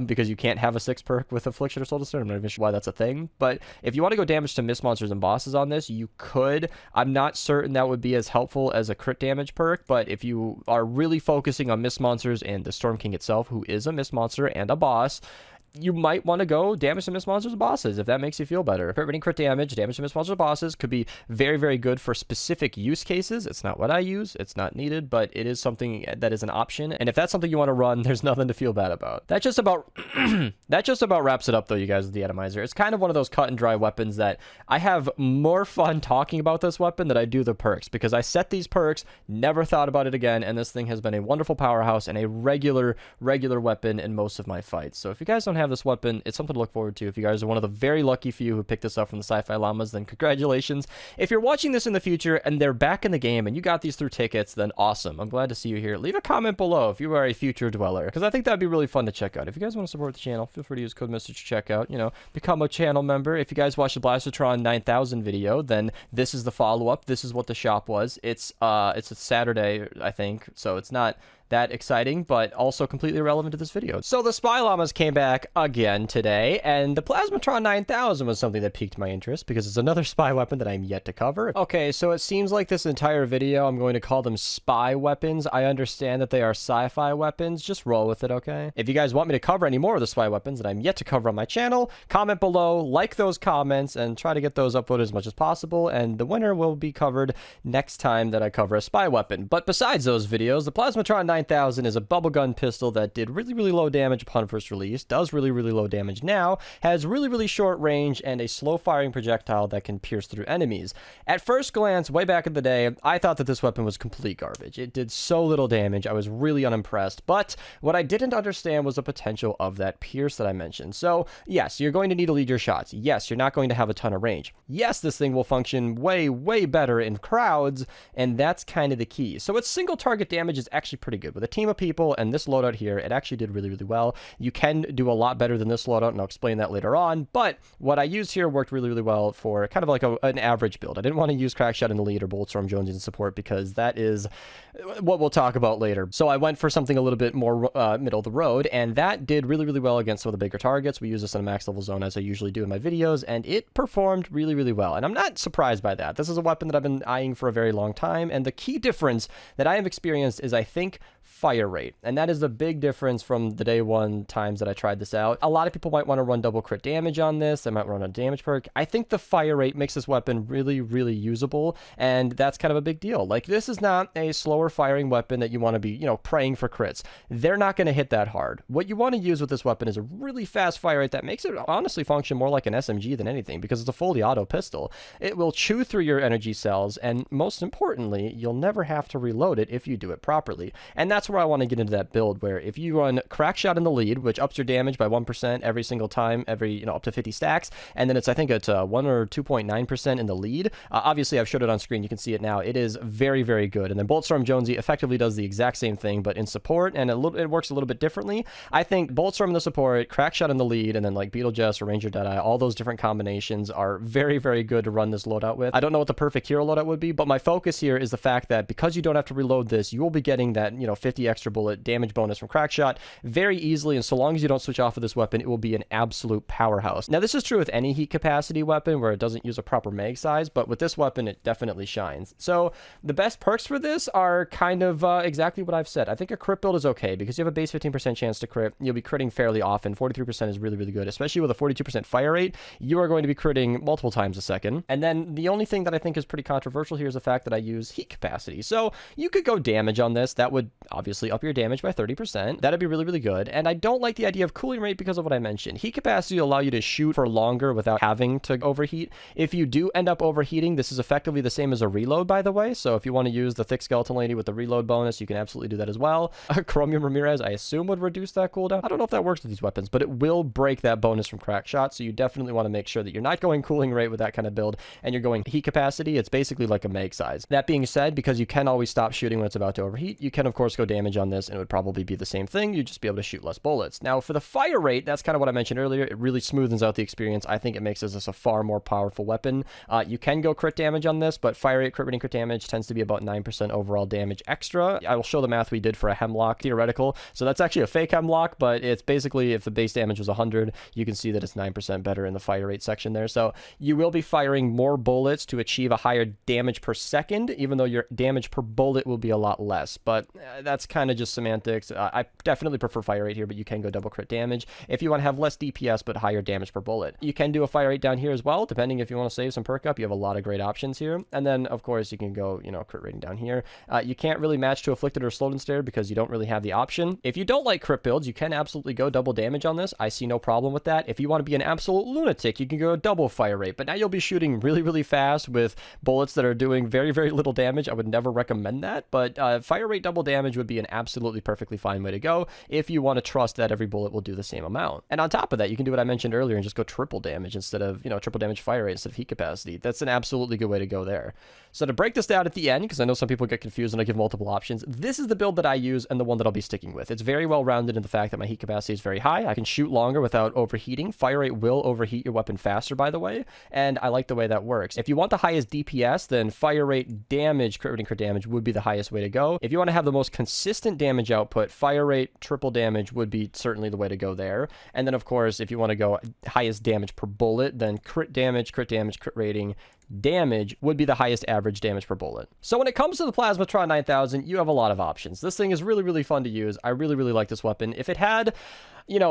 because you can't have a 6 perk with Affliction or Soul Disturber. I'm not even sure why that's a thing, but if you want to go damage to Miss Monsters and bosses on this, you could. I'm not certain that would be as helpful as a crit damage perk, but if you are really focusing on Miss Monsters and the Storm King itself, who is a Miss Monster and a boss, you might want to go damage to Miss Monsters and bosses if that makes you feel better. Crit rating, crit damage to Miss Monsters and bosses could be very, very good for specific use cases. It's not what I use. It's not needed, but it is something that is an option. And if that's something you want to run, there's nothing to feel bad about. That just about wraps it up, though, you guys, with the Atomizer. It's kind of one of those cut and dry weapons that I have more fun talking about this weapon than I do the perks, because I set these perks, never thought about it again, and this thing has been a wonderful powerhouse and a regular weapon in most of my fights. So if you guys don't have this weapon, it's something to look forward to. If you guys are one of the very lucky few who picked this up from the Sci-Fi Llamas, then congratulations. If you're watching this in the future and they're back in the game and you got these through tickets, then awesome. I'm glad to see you here. Leave a comment below if you are a future dweller, because I think that'd be really fun to check out. If you guys want to support the channel, feel free to use code Mista to check out, become a channel member. If you guys watched the Blastotron 9000 video, then this is the follow-up. This is what the shop was. It's a Saturday, I think, so it's not that exciting, but also completely irrelevant to this video. So the Spy Llamas came back again today, and the Plasmatron 9000 was something that piqued my interest because it's another spy weapon that I'm yet to cover. Okay, so it seems like this entire video I'm going to call them spy weapons. I understand that they are sci-fi weapons. Just roll with it, okay? If you guys want me to cover any more of the spy weapons that I'm yet to cover on my channel, comment below, like those comments, and try to get those uploaded as much as possible, and the winner will be covered next time that I cover a spy weapon. But besides those videos, the Plasmatron 9000 is a bubblegum pistol that did really, really low damage upon first release, does really, really low damage now, has really, really short range, and a slow-firing projectile that can pierce through enemies. At first glance, way back in the day, I thought that this weapon was complete garbage. It did so little damage, I was really unimpressed, but what I didn't understand was the potential of that pierce that I mentioned. So, yes, you're going to need to lead your shots. Yes, you're not going to have a ton of range. Yes, this thing will function way, way better in crowds, and that's kind of the key. So its single target damage is actually pretty good. With a team of people and this loadout here, it actually did really, really well. You can do a lot better than this loadout, and I'll explain that later on, but what I used here worked really, really well for kind of like an average build. I didn't want to use Crackshot in the lead or Bulletstorm Jones in support because that is what we'll talk about later. So I went for something a little bit more middle of the road, and that did really, really well against some of the bigger targets. We use this in a max level zone as I usually do in my videos, and it performed really, really well, and I'm not surprised by that. This is a weapon that I've been eyeing for a very long time, and the key difference that I have experienced is, I think, fire rate, and that is the big difference from the day one times that I tried this out. A lot of people might want to run double crit damage on this. They might run a damage perk. I think the fire rate makes this weapon really, really usable, and that's kind of a big deal. Like, this is not a slower firing weapon that you want to be, praying for crits. They're not going to hit that hard. What you want to use with this weapon is a really fast fire rate that makes it honestly function more like an SMG than anything, because it's a fully auto pistol. It will chew through your energy cells, and most importantly, you'll never have to reload it if you do it properly. And that's where I want to get into that build, where if you run Crack Shot in the lead, which ups your damage by 1% every single time, up to 50 stacks, and then I think it's 1 or 2.9% in the lead. Obviously, I've showed it on screen. You can see it now. It is very, very good. And then Bulletstorm Jonesy effectively does the exact same thing, but in support, and it works a little bit differently. I think Bulletstorm in the support, Crack Shot in the lead, and then like Beetlejuice or Ranger Deadeye, all those different combinations are very, very good to run this loadout with. I don't know what the perfect hero loadout would be, but my focus here is the fact that because you don't have to reload this, you will be getting that 50 extra bullet damage bonus from Crack Shot very easily, and so long as you don't switch off of this weapon, it will be an absolute powerhouse. Now, this is true with any heat capacity weapon where it doesn't use a proper mag size, but with this weapon, it definitely shines. So the best perks for this are kind of exactly what I've said. I think a crit build is okay because you have a base 15% chance to crit. You'll be critting fairly often. 43% is really, really good, especially with a 42% fire rate. You are going to be critting multiple times a second. And then the only thing that I think is pretty controversial here is the fact that I use heat capacity. So you could go damage on this. That would obviously up your damage by 30%. That'd be really, really good. And I don't like the idea of cooling rate because of what I mentioned. Heat capacity will allow you to shoot for longer without having to overheat. If you do end up overheating, this is effectively the same as a reload, by the way. So if you want to use the thick skeleton lady with the reload bonus, you can absolutely do that as well. Chromium Ramirez, I assume, would reduce that cooldown. I don't know if that works with these weapons, but it will break that bonus from Crack Shot. So you definitely want to make sure that you're not going cooling rate with that kind of build and you're going heat capacity. It's basically like a mag size. That being said, because you can always stop shooting when it's about to overheat, you can of course go damage on this and it would probably be the same thing. You'd just be able to shoot less bullets. Now for the fire rate, that's kind of what I mentioned earlier. It really smoothens out the experience. I think it makes this a far more powerful weapon. You can go crit damage on this, but fire rate, crit rating, crit damage tends to be about 9% overall damage extra. I will show the math we did for a hemlock theoretical. So that's actually a fake hemlock, but it's basically if the base damage was 100, you can see that it's 9% better in the fire rate section there. So you will be firing more bullets to achieve a higher damage per second, even though your damage per bullet will be a lot less. But that's kind of just semantics. I definitely prefer fire rate here, but you can go double crit damage if you want to have less DPS but higher damage per bullet. You can do a fire rate down here as well, depending if you want to save some perk up. You have a lot of great options here. And then, of course, you can go, crit rating down here. You can't really match to Afflicted or Slowed and Stared because you don't really have the option. If you don't like crit builds, you can absolutely go double damage on this. I see no problem with that. If you want to be an absolute lunatic, you can go double fire rate, but now you'll be shooting really, really fast with bullets that are doing very, very little damage. I would never recommend that, but fire rate double damage would be an absolutely perfectly fine way to go if you want to trust that every bullet will do the same amount. And on top of that, you can do what I mentioned earlier and just go triple damage instead of, triple damage fire rate instead of heat capacity. That's an absolutely good way to go there. So to break this down at the end, because I know some people get confused when I give multiple options, this is the build that I use and the one that I'll be sticking with. It's very well rounded in the fact that my heat capacity is very high. I can shoot longer without overheating. Fire rate will overheat your weapon faster, by the way, and I like the way that works. If you want the highest DPS, then fire rate damage, crit rating, crit damage would be the highest way to go. If you want to have the most consistent damage output, fire rate, triple damage would be certainly the way to go there. And then, of course, if you want to go highest damage per bullet, then crit damage, crit rating, damage would be the highest average damage per bullet. So when it comes to the Plasmatron 9000, you have a lot of options. This thing is really, really fun to use. I really, really like this weapon. If it had,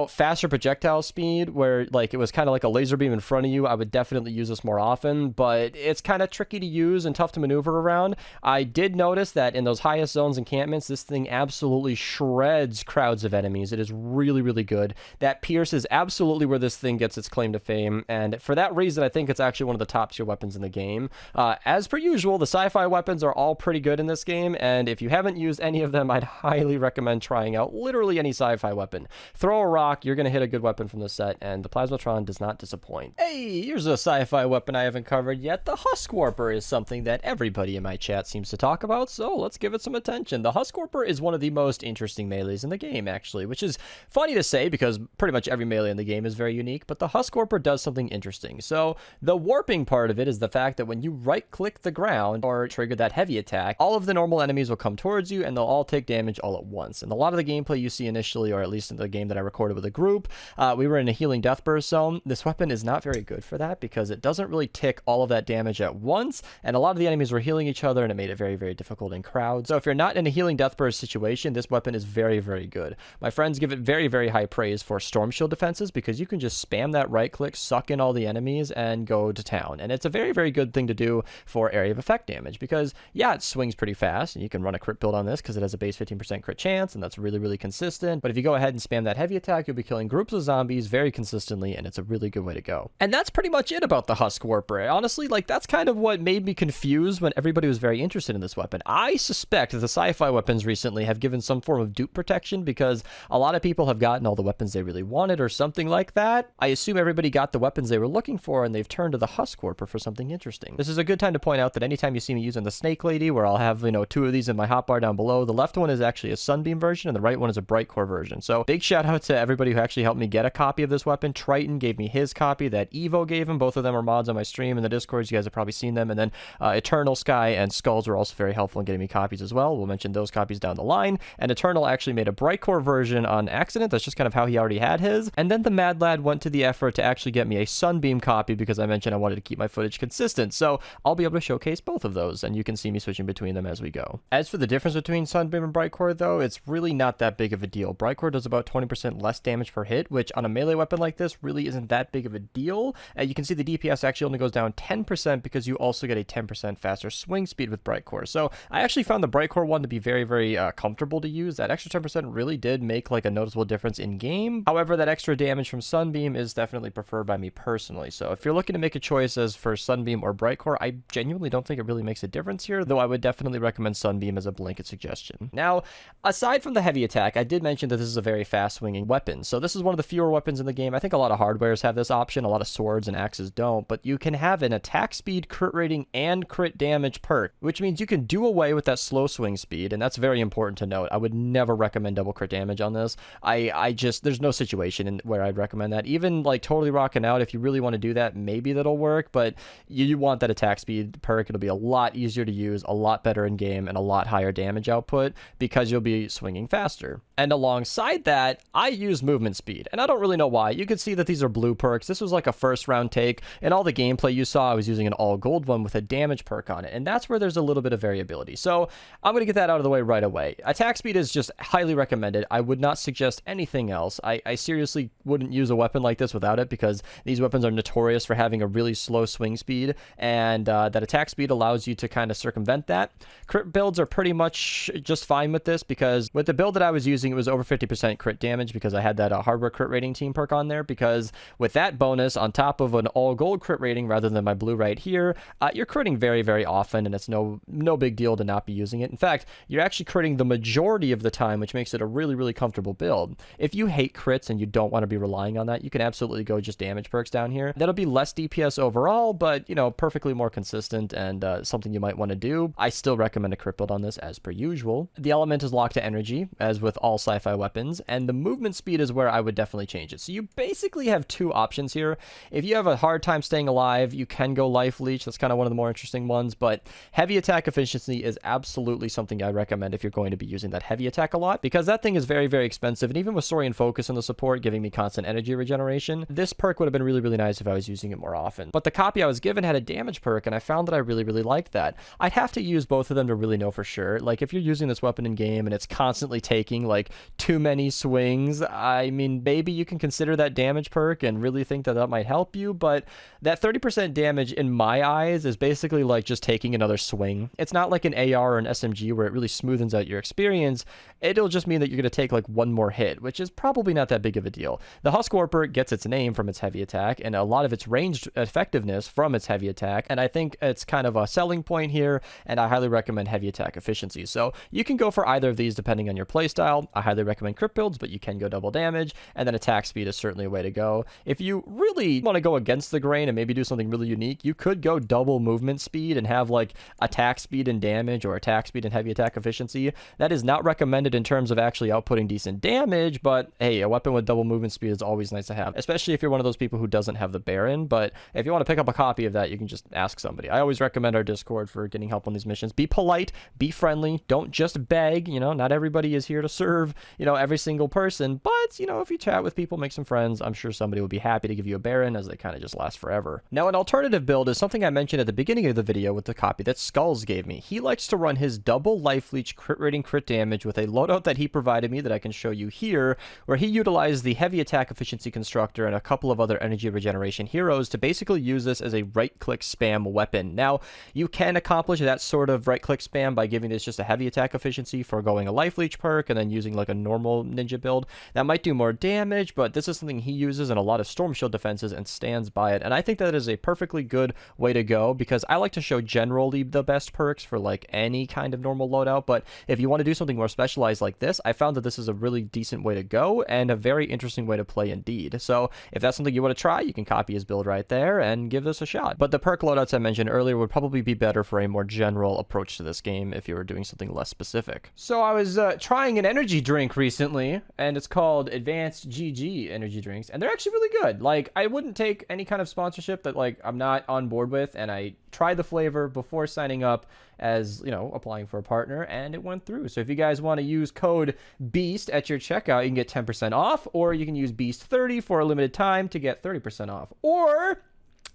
faster projectile speed where like it was kind of like a laser beam in front of you, I would definitely use this more often, but it's kind of tricky to use and tough to maneuver around. I did notice that in those highest zones encampments, this thing absolutely shreds crowds of enemies. It is really, really good. That Pierce is absolutely where this thing gets its claim to fame, and for that reason, I think it's actually one of the top tier weapons in the game. As per usual, the Sci-Fi weapons are all pretty good in this game, and if you haven't used any of them, I'd highly recommend trying out literally any Sci-Fi weapon. Throw a rock, you're going to hit a good weapon from the set, and the Plasmatron does not disappoint. Hey, here's a Sci-Fi weapon I haven't covered yet. The Husk Warper is something that everybody in my chat seems to talk about, so let's give it some attention. The Husk Warper is one of the most interesting melees in the game, actually, which is funny to say because pretty much every melee in the game is very unique, but the Husk Warper does something interesting. So the warping part of it is the fact that when you right-click the ground or trigger that heavy attack, all of the normal enemies will come towards you and they'll all take damage all at once. And a lot of the gameplay you see initially, or at least in the game that I recorded with a group, we were in a healing death burst zone. This weapon is not very good for that because it doesn't really tick all of that damage at once, and a lot of the enemies were healing each other and it made it very, very difficult in crowds. So if you're not in a healing death burst situation, this weapon is very, very good. My friends give it very, very high praise for storm shield defenses because you can just spam that right click, suck in all the enemies, and go to town. And it's a very, very very good thing to do for area of effect damage because, yeah, it swings pretty fast, and you can run a crit build on this because it has a base 15% crit chance, and that's really, really consistent. But if you go ahead and spam that heavy attack, you'll be killing groups of zombies very consistently, and it's a really good way to go. And that's pretty much it about the Husk Warper. Honestly, like, that's kind of what made me confused when everybody was very interested in this weapon. I suspect that the Sci-Fi weapons recently have given some form of dupe protection because a lot of people have gotten all the weapons they really wanted or something like that. I assume everybody got the weapons they were looking for, and they've turned to the Husk Warper for something interesting. This is a good time to point out that anytime you see me using the Snake Lady, where I'll have, you know, 2 of these in my hotbar down below, the left one is actually a Sunbeam version, and the right one is a Bright Core version. So big shout out to everybody who actually helped me get a copy of this weapon. Triton gave me his copy that Evo gave him. Both of them are mods on my stream in the Discords. You guys have probably seen them. And then Eternal Sky and Skulls were also very helpful in getting me copies as well. We'll mention those copies down the line. And Eternal actually made a Bright Core version on accident. That's just kind of how he already had his. And then the Mad Lad went to the effort to actually get me a Sunbeam copy because I mentioned I wanted to keep my footage consistent. So I'll be able to showcase both of those, and you can see me switching between them as we go. As for the difference between Sunbeam and Bright Core, though, it's really not that big of a deal. Bright Core does about 20% less damage per hit, which on a melee weapon like this really isn't that big of a deal. You can see the DPS actually only goes down 10% because you also get a 10% faster swing speed with Bright Core. So I actually found the Bright Core one to be very, very comfortable to use. That extra 10% really did make like a noticeable difference in game. However, that extra damage from Sunbeam is definitely preferred by me personally. So if you're looking to make a choice as for Sunbeam or Bright Core, I genuinely don't think it really makes a difference here, though I would definitely recommend Sunbeam as a blanket suggestion. Now, aside from the heavy attack, I did mention that this is a very fast swinging weapon. So this is one of the fewer weapons in the game. I think a lot of hardwares have this option. A lot of swords and axes don't, but you can have an attack speed, crit rating, and crit damage perk, which means you can do away with that slow swing speed, and that's very important to note. I would never recommend double crit damage on this. I just, there's no situation in where I'd recommend that. Even like totally rocking out, if you really want to do that, maybe that'll work, but you want that attack speed perk. It'll be a lot easier to use, a lot better in game, and a lot higher damage output because you'll be swinging faster. And alongside that, I use movement speed, and I don't really know why. You can see that these are blue perks. This was like a first round take. In all the gameplay you saw, I was using an all gold one with a damage perk on it, and that's where there's a little bit of variability. So I'm going to get that out of the way right away. Attack speed is just highly recommended. I would not suggest anything else. I seriously wouldn't use a weapon like this without it because these weapons are notorious for having a really slow swing speed, and that attack speed allows you to kind of circumvent that. Crit builds are pretty much just fine with this because with the build that I was using, it was over 50% crit damage because I had that hardware crit rating team perk on there, because with that bonus on top of an all gold crit rating rather than my blue right here, you're critting very, very often, and it's no big deal to not be using it. In fact, you're actually critting the majority of the time, which makes it a really, really comfortable build. If you hate crits and you don't want to be relying on that, you can absolutely go just damage perks down here. That'll be less DPS overall, but, you know, perfectly more consistent and something you might want to do. I still recommend a crit build on this as per usual. The element is locked to energy, as with all sci-fi weapons, and the movement speed is where I would definitely change it. So you basically have two options here. If you have a hard time staying alive, you can go life leech. That's kind of one of the more interesting ones, but heavy attack efficiency is absolutely something I recommend if you're going to be using that heavy attack a lot, because that thing is very, very expensive, and even with Saurian Focus in the support giving me constant energy regeneration, this perk would have been really, really nice if I was using it more often. But the copy I was given had a damage perk, and I found that I really, really liked that. I'd have to use both of them to really know for sure. Like, if you're using this weapon in game and it's constantly taking like too many swings, I mean, maybe you can consider that damage perk and really think that that might help you, but that 30% damage in my eyes is basically like just taking another swing. It's not like an AR or an SMG where it really smoothens out your experience. It'll just mean that you're going to take like one more hit, which is probably not that big of a deal. The Husk Warper gets its name from its heavy attack and a lot of its ranged effectiveness from its heavy attack, and I think it's kind of a selling point here, and I highly recommend heavy attack efficiency. So you can go for either of these depending on your playstyle. I highly recommend crit builds, but you can go double damage, and then attack speed is certainly a way to go. If you really want to go against the grain and maybe do something really unique, you could go double movement speed and have like attack speed and damage, or attack speed and heavy attack efficiency. That is not recommended in terms of actually outputting decent damage, but hey, a weapon with double movement speed is always nice to have, especially if you're one of those people who doesn't have the Baron. But if you want to pick up a copy of that, you can just ask somebody. I always recommend our Discord for getting help on these missions. Be polite, be friendly, don't just beg. You know, not everybody is here to serve, you know, every single person, but, you know, if you chat with people, make some friends, I'm sure somebody will be happy to give you a Baron, as they kind of just last forever. Now, an alternative build is something I mentioned at the beginning of the video with the copy that Skulls gave me. He likes to run his double life leech crit rating crit damage with a loadout that he provided me that I can show you here, where he utilized the heavy attack efficiency constructor and a couple of other energy regeneration heroes to basically use this as a right right-click spam weapon. Now, you can accomplish that sort of right-click spam by giving this just a heavy attack efficiency for going a life leech perk and then using like a normal ninja build. That might do more damage, but this is something he uses in a lot of storm shield defenses and stands by it. And I think that is a perfectly good way to go, because I like to show generally the best perks for like any kind of normal loadout. But if you want to do something more specialized like this, I found that this is a really decent way to go and a very interesting way to play indeed. So if that's something you want to try, you can copy his build right there and give this a shot. But the perk loadouts I mentioned earlier would probably be better for a more general approach to this game if you were doing something less specific. So I was trying an energy drink recently, and it's called Advanced GG energy drinks, and they're actually really good. Like, I wouldn't take any kind of sponsorship that like I'm not on board with, and I tried the flavor before signing up as, you know, applying for a partner, and it went through. So if you guys want to use code BEAST at your checkout, you can get 10% off, or you can use BEAST30 for a limited time to get 30% off. Or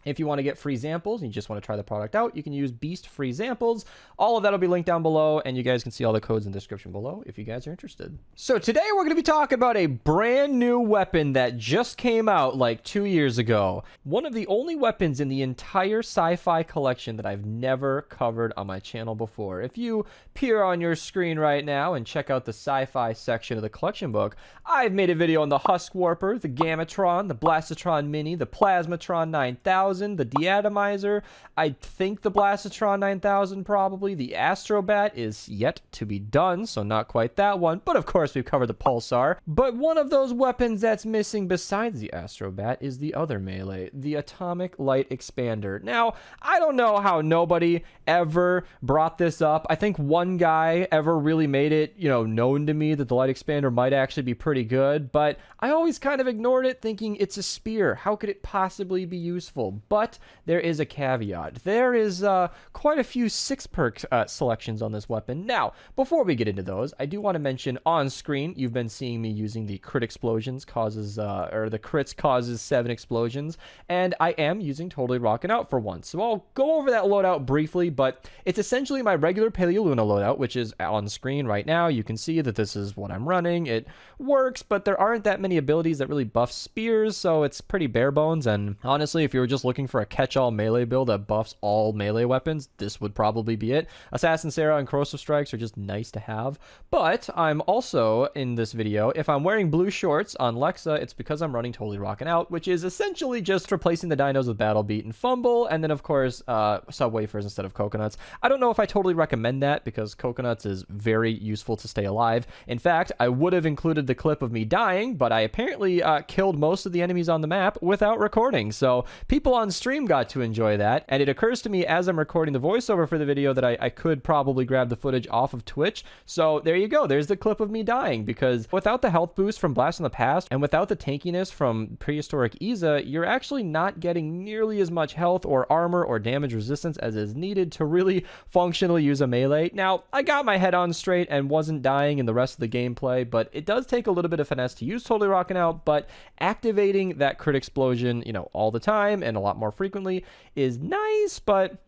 if you want to get free samples and you just want to try the product out, you can use Beast free samples. All of that will be linked down below, and you guys can see all the codes in the description below if you guys are interested. So today we're going to be talking about a brand new weapon that just came out like 2 years ago. One of the only weapons in the entire Sci-Fi collection that I've never covered on my channel before. If you peer on your screen right now and check out the Sci-Fi section of the collection book, I've made a video on the Husk Warper, the Gammatron, the Blastotron Mini, the Plasmatron 9000, the De-Atomizer, I think the Blastotron 9000 probably, the Astro is yet to be done, so not quite that one, but of course we've covered the Pulsar. But one of those weapons that's missing besides the Astro is the other melee, the Atomic Light Expander. Now, I don't know how nobody ever brought this up. I think one guy ever really made it, you know, known to me that the Light Expander might actually be pretty good, but I always kind of ignored it, thinking it's a spear. How could it possibly be useful? But there is a caveat. There is quite a few 6 perk selections on this weapon. Now, before we get into those, I do want to mention on screen, you've been seeing me using the crit explosions causes, or the crits causes 7 explosions, and I am using Totally Rockin' Out for once. So I'll go over that loadout briefly, but it's essentially my regular Paleoluna loadout, which is on screen right now. You can see that this is what I'm running. It works, but there aren't that many abilities that really buff spears, so it's pretty bare bones. And honestly, if you were just looking for a catch-all melee build that buffs all melee weapons, this would probably be it. Assassin Sarah and Corrosive Strikes are just nice to have. But I'm also, in this video, if I'm wearing blue shorts on Lexa, it's because I'm running Totally Rockin' Out, which is essentially just replacing the dinos with Battle Beat and Fumble, and then of course, Subwafers instead of Coconuts. I don't know if I totally recommend that, because Coconuts is very useful to stay alive. In fact, I would have included the clip of me dying, but I apparently killed most of the enemies on the map without recording, so people on stream got to enjoy that. And it occurs to me as I'm recording the voiceover for the video that I could probably grab the footage off of Twitch. So there you go, there's the clip of me dying, because without the health boost from Blast in the Past and without the tankiness from Prehistoric Iza, you're actually not getting nearly as much health or armor or damage resistance as is needed to really functionally use a melee. Now, I got my head on straight and wasn't dying in the rest of the gameplay, but it does take a little bit of finesse to use Totally Rockin' Out. But activating that crit explosion, you know, all the time and a lot more frequently is nice, but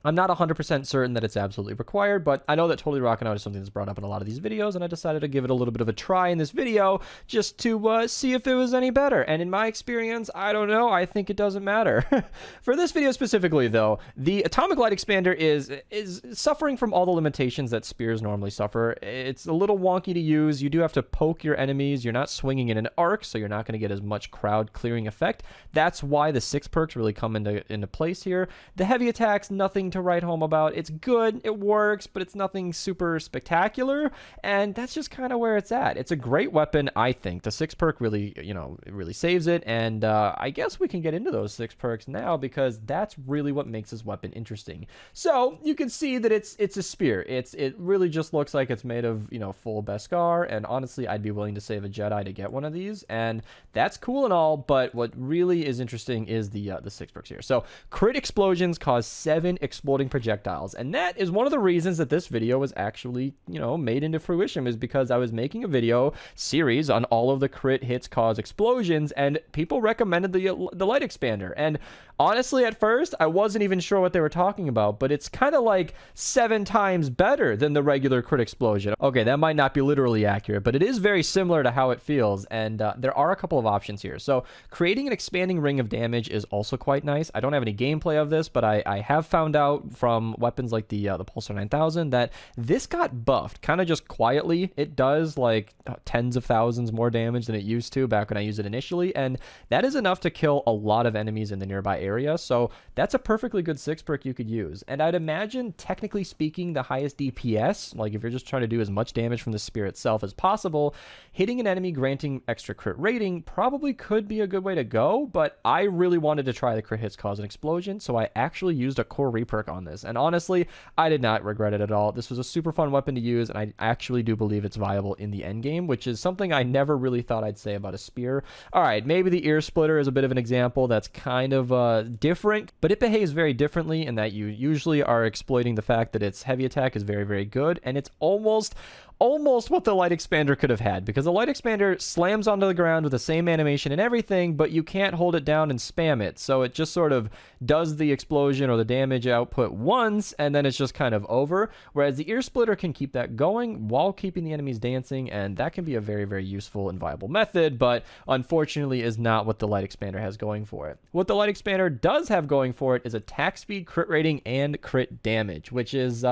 I'm not 100% certain that it's absolutely required, but I know that Totally Rockin' Out is something that's brought up in a lot of these videos, and I decided to give it a little bit of a try in this video just to see if it was any better. And in my experience, I don't know, I think it doesn't matter. For this video specifically, though, the Atomic Light Expander is suffering from all the limitations that spears normally suffer. It's a little wonky to use. You do have to poke your enemies. You're not swinging in an arc, so you're not going to get as much crowd clearing effect. That's why the 6 perks really come into place here. The heavy attacks, nothing to write home about. It's good, it works, but it's nothing super spectacular, and that's just kind of where it's at. It's a great weapon, I think. The 6 perk really, you know, it really saves it, and I guess we can get into those 6 perks now, because that's really what makes this weapon interesting. So you can see that it's a spear. It really just looks like it's made of, you know, full Beskar, and honestly, I'd be willing to save a Jedi to get one of these, and that's cool and all, but what really is interesting is the 6 perks here. So crit explosions cause 7 explosions exploding projectiles. And that is one of the reasons that this video was actually, you know, made into fruition, is because I was making a video series on all of the crit hits cause explosions, and people recommended the light expander. And honestly, at first, I wasn't even sure what they were talking about, but it's kind of like 7 times better than the regular crit explosion. Okay, that might not be literally accurate, but it is very similar to how it feels, and there are a couple of options here. So creating an expanding ring of damage is also quite nice. I don't have any gameplay of this, but I have found out from weapons like the Pulsar 9000 that this got buffed kind of just quietly. It does like tens of thousands more damage than it used to back when I used it initially, and that is enough to kill a lot of enemies in the nearby area. So that's a perfectly good 6 perk you could use. And I'd imagine, technically speaking, the highest DPS, like if you're just trying to do as much damage from the spear itself as possible, hitting an enemy granting extra crit rating probably could be a good way to go, but I really wanted to try the crit hits cause an explosion, so I actually used a core reperk on this. And honestly, I did not regret it at all. This was a super fun weapon to use, and I actually do believe it's viable in the end game, which is something I never really thought I'd say about a spear. All right, maybe the ear splitter is a bit of an example that's kind of different, but it behaves very differently in that you usually are exploiting the fact that its heavy attack is very, very good, and it's almost what the light expander could have had, because the light expander slams onto the ground with the same animation and everything, but you can't hold it down and spam it, so it just sort of does the explosion or the damage output once, and then it's just kind of over, whereas the ear splitter can keep that going while keeping the enemies dancing, and that can be a very, very useful and viable method, but unfortunately is not what the light expander has going for it. What the light expander does have going for it is attack speed, crit rating, and crit damage, which is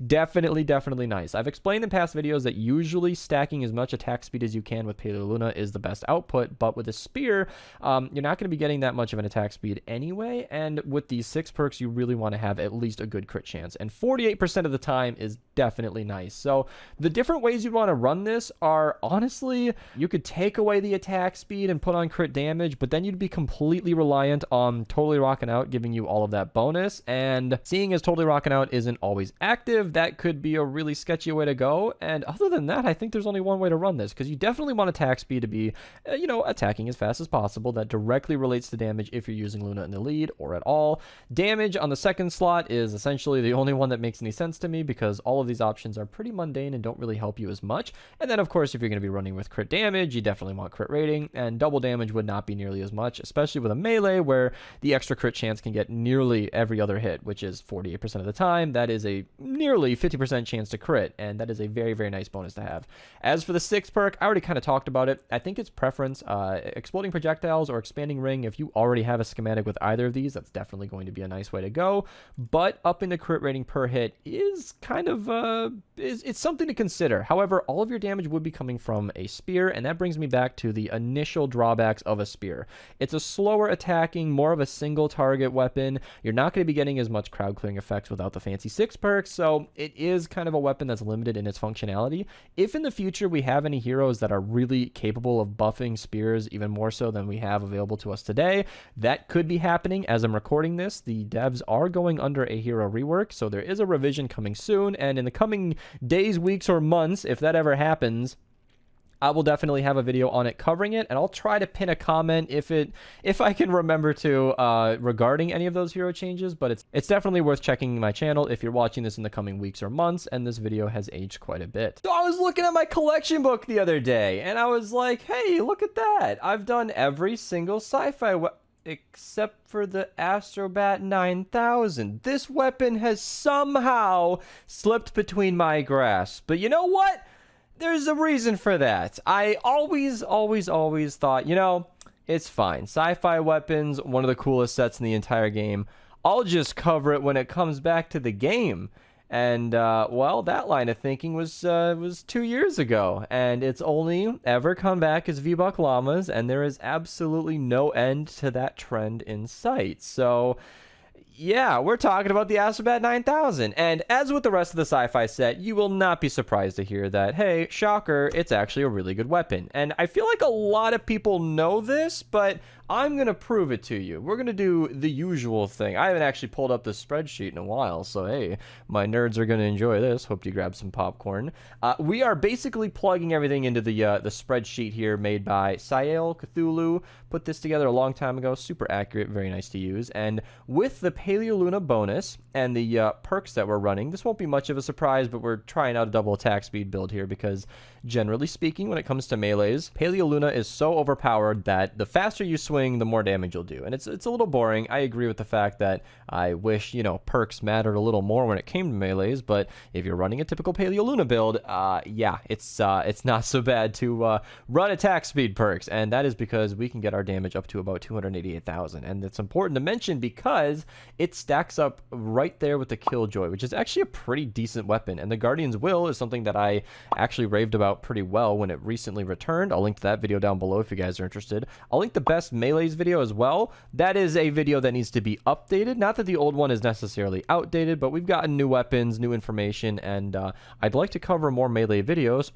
definitely nice. I've explained in past videos that usually stacking as much attack speed as you can with Paleo Luna is the best output, but with a spear, you're not going to be getting that much of an attack speed anyway, and with these 6 perks, you really want to have at least a good crit chance, and 48% of the time is definitely nice. So the different ways you'd want to run this are, honestly, you could take away the attack speed and put on crit damage, but then you'd be completely reliant on Totally Rockin' Out giving you all of that bonus, and seeing as Totally Rockin' Out isn't always active, that could be a really sketchy way to go. And other than that, I think there's only one way to run this, because you definitely want attack speed to be, you know, attacking as fast as possible. That directly relates to damage if you're using Luna in the lead or at all. Damage on the second slot is essentially the only one that makes any sense to me, because all of these options are pretty mundane and don't really help you as much. And then, of course, if you're going to be running with crit damage, you definitely want crit rating, and double damage would not be nearly as much, especially with a melee where the extra crit chance can get nearly every other hit, which is 48% of the time. That is a nearly 50% chance to crit, and that is a very, very nice bonus to have. As for the 6th perk, I already kind of talked about it. I think it's preference. Exploding projectiles or expanding ring, if you already have a schematic with either of these, that's definitely going to be a nice way to go. But upping the crit rating per hit is kind of it's something to consider. However, all of your damage would be coming from a spear, and that brings me back to the initial drawbacks of a spear. It's a slower attacking, more of a single target weapon. You're not going to be getting as much crowd clearing effects without the fancy 6 perks, so it is kind of a weapon that's limited in its functionality. If in the future we have any heroes that are really capable of buffing spears even more so than we have available to us today, that could be happening as I'm recording this. The devs are going under a hero rework, so there is a revision coming soon, and in the coming days, weeks, or months, if that ever happens, I will definitely have a video on it covering it, and I'll try to pin a comment if I can remember to regarding any of those hero changes, but it's definitely worth checking my channel if you're watching this in the coming weeks or months, and this video has aged quite a bit. So I was looking at my collection book the other day, and I was like, hey, look at that. I've done every single sci-fi except for the Astro 9000. This weapon has somehow slipped between my grasp, but you know what? There's a reason for that. I always thought, you know, it's fine. Sci-Fi weapons, one of the coolest sets in the entire game. I'll just cover it when it comes back to the game. And, well, that line of thinking was 2 years ago. And it's only ever come back as V-Buck Llamas, and there is absolutely no end to that trend in sight. So yeah, we're talking about the Astro 9000. And as with the rest of the Sci-Fi set, you will not be surprised to hear that, hey, shocker, it's actually a really good weapon. And I feel like a lot of people know this, but I'm going to prove it to you. We're going to do the usual thing. I haven't actually pulled up the spreadsheet in a while, so hey, my nerds are going to enjoy this. Hope you grab some popcorn. We are basically plugging everything into the spreadsheet here made by Sael Cthulhu. Put this together a long time ago. Super accurate, very nice to use. And with the Paleoluna bonus and the perks that we're running, this won't be much of a surprise, but we're trying out a double attack speed build here because generally speaking, when it comes to melees, Paleoluna is so overpowered that the faster you swing, the more damage you'll do. And it's a little boring. I agree with the fact that I wish, you know, perks mattered a little more when it came to melees, but if you're running a typical Paleoluna build, yeah, it's not so bad to run attack speed perks, and that is because we can get our damage up to about 288,000. And it's important to mention because it stacks up right there with the Killjoy, which is actually a pretty decent weapon. And the Guardian's Will is something that I actually raved about pretty well when it recently returned. I'll link to that video down below if you guys are interested. I'll link the best melees video as well. That is a video that needs to be updated. Not that the old one is necessarily outdated, but we've gotten new weapons, new information, and I'd like to cover more melee videos,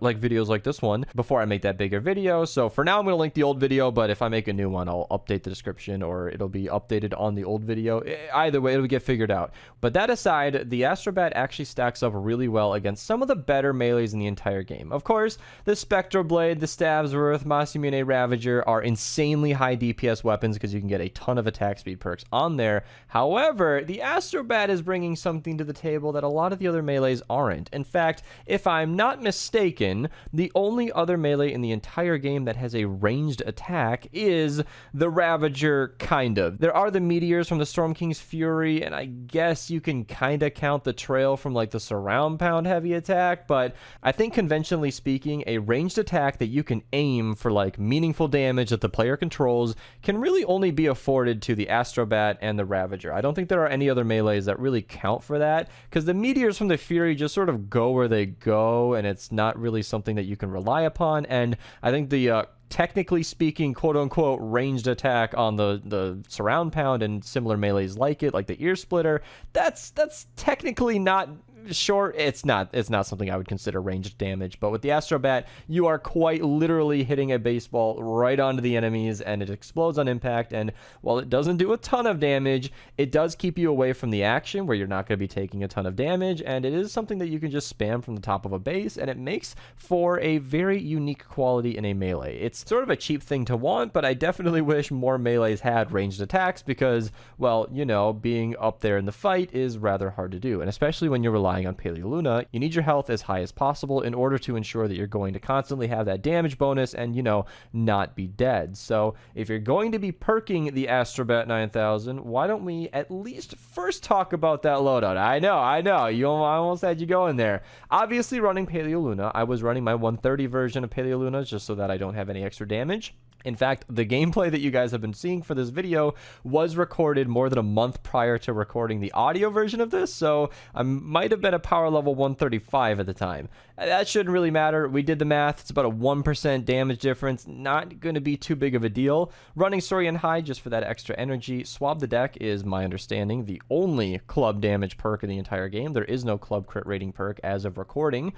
like videos like this one, before I make that bigger video. So for now, I'm going to link the old video, but if I make a new one, I'll update the description or it'll be updated on the old video. Either way, it'll get figured out. But that aside, the Astrobat actually stacks up really well against some of the better melees in the entire game. Of course, the Spectroblade, the Stabsworth, Masamune Ravager are insanely high DPS weapons because you can get a ton of attack speed perks on there. However, the Astrobat is bringing something to the table that a lot of the other melees aren't. In fact, if I'm not mistaken, the only other melee in the entire game that has a ranged attack is the Ravager, kind of. There are the meteors from the Storm King's Fury, and I guess you can kind of count the trail from like the surround pound heavy attack, but I think conventionally speaking, a ranged attack that you can aim for like meaningful damage that the player controls can really only be afforded to the Astrobat and the Ravager. I don't think there are any other melees that really count for that, because the meteors from the Fury just sort of go where they go, and it's not really something that you can rely upon. And I think the technically speaking, quote-unquote, ranged attack on the surround pound and similar melees like it, like the ear splitter, that's technically not short. It's not something I would consider ranged damage, but with the Astrobat, you are quite literally hitting a baseball right onto the enemies, and it explodes on impact. And while it doesn't do a ton of damage, it does keep you away from the action where you're not going to be taking a ton of damage, and it is something that you can just spam from the top of a base, and it makes for a very unique quality in a melee. It's sort of a cheap thing to want, but I definitely wish more melees had ranged attacks because, well, you know, being up there in the fight is rather hard to do, and especially when you're relying on Paleoluna, you need your health as high as possible in order to ensure that you're going to constantly have that damage bonus and, you know, not be dead. So if you're going to be perking the Astrobat 9000, why don't we at least first talk about that loadout? I know, I almost had you going there. Obviously running Paleoluna, I was running my 130 version of Paleoluna just so that I don't have any extra damage. In fact, the gameplay that you guys have been seeing for this video was recorded more than a month prior to recording the audio version of this, so I might have been a power level 135 at the time. That shouldn't really matter. We did the math. It's about a 1% damage difference. Not going to be too big of a deal. Running Saurian High just for that extra energy. Swab the Deck is, my understanding, the only club damage perk in the entire game. There is no club crit rating perk as of recording.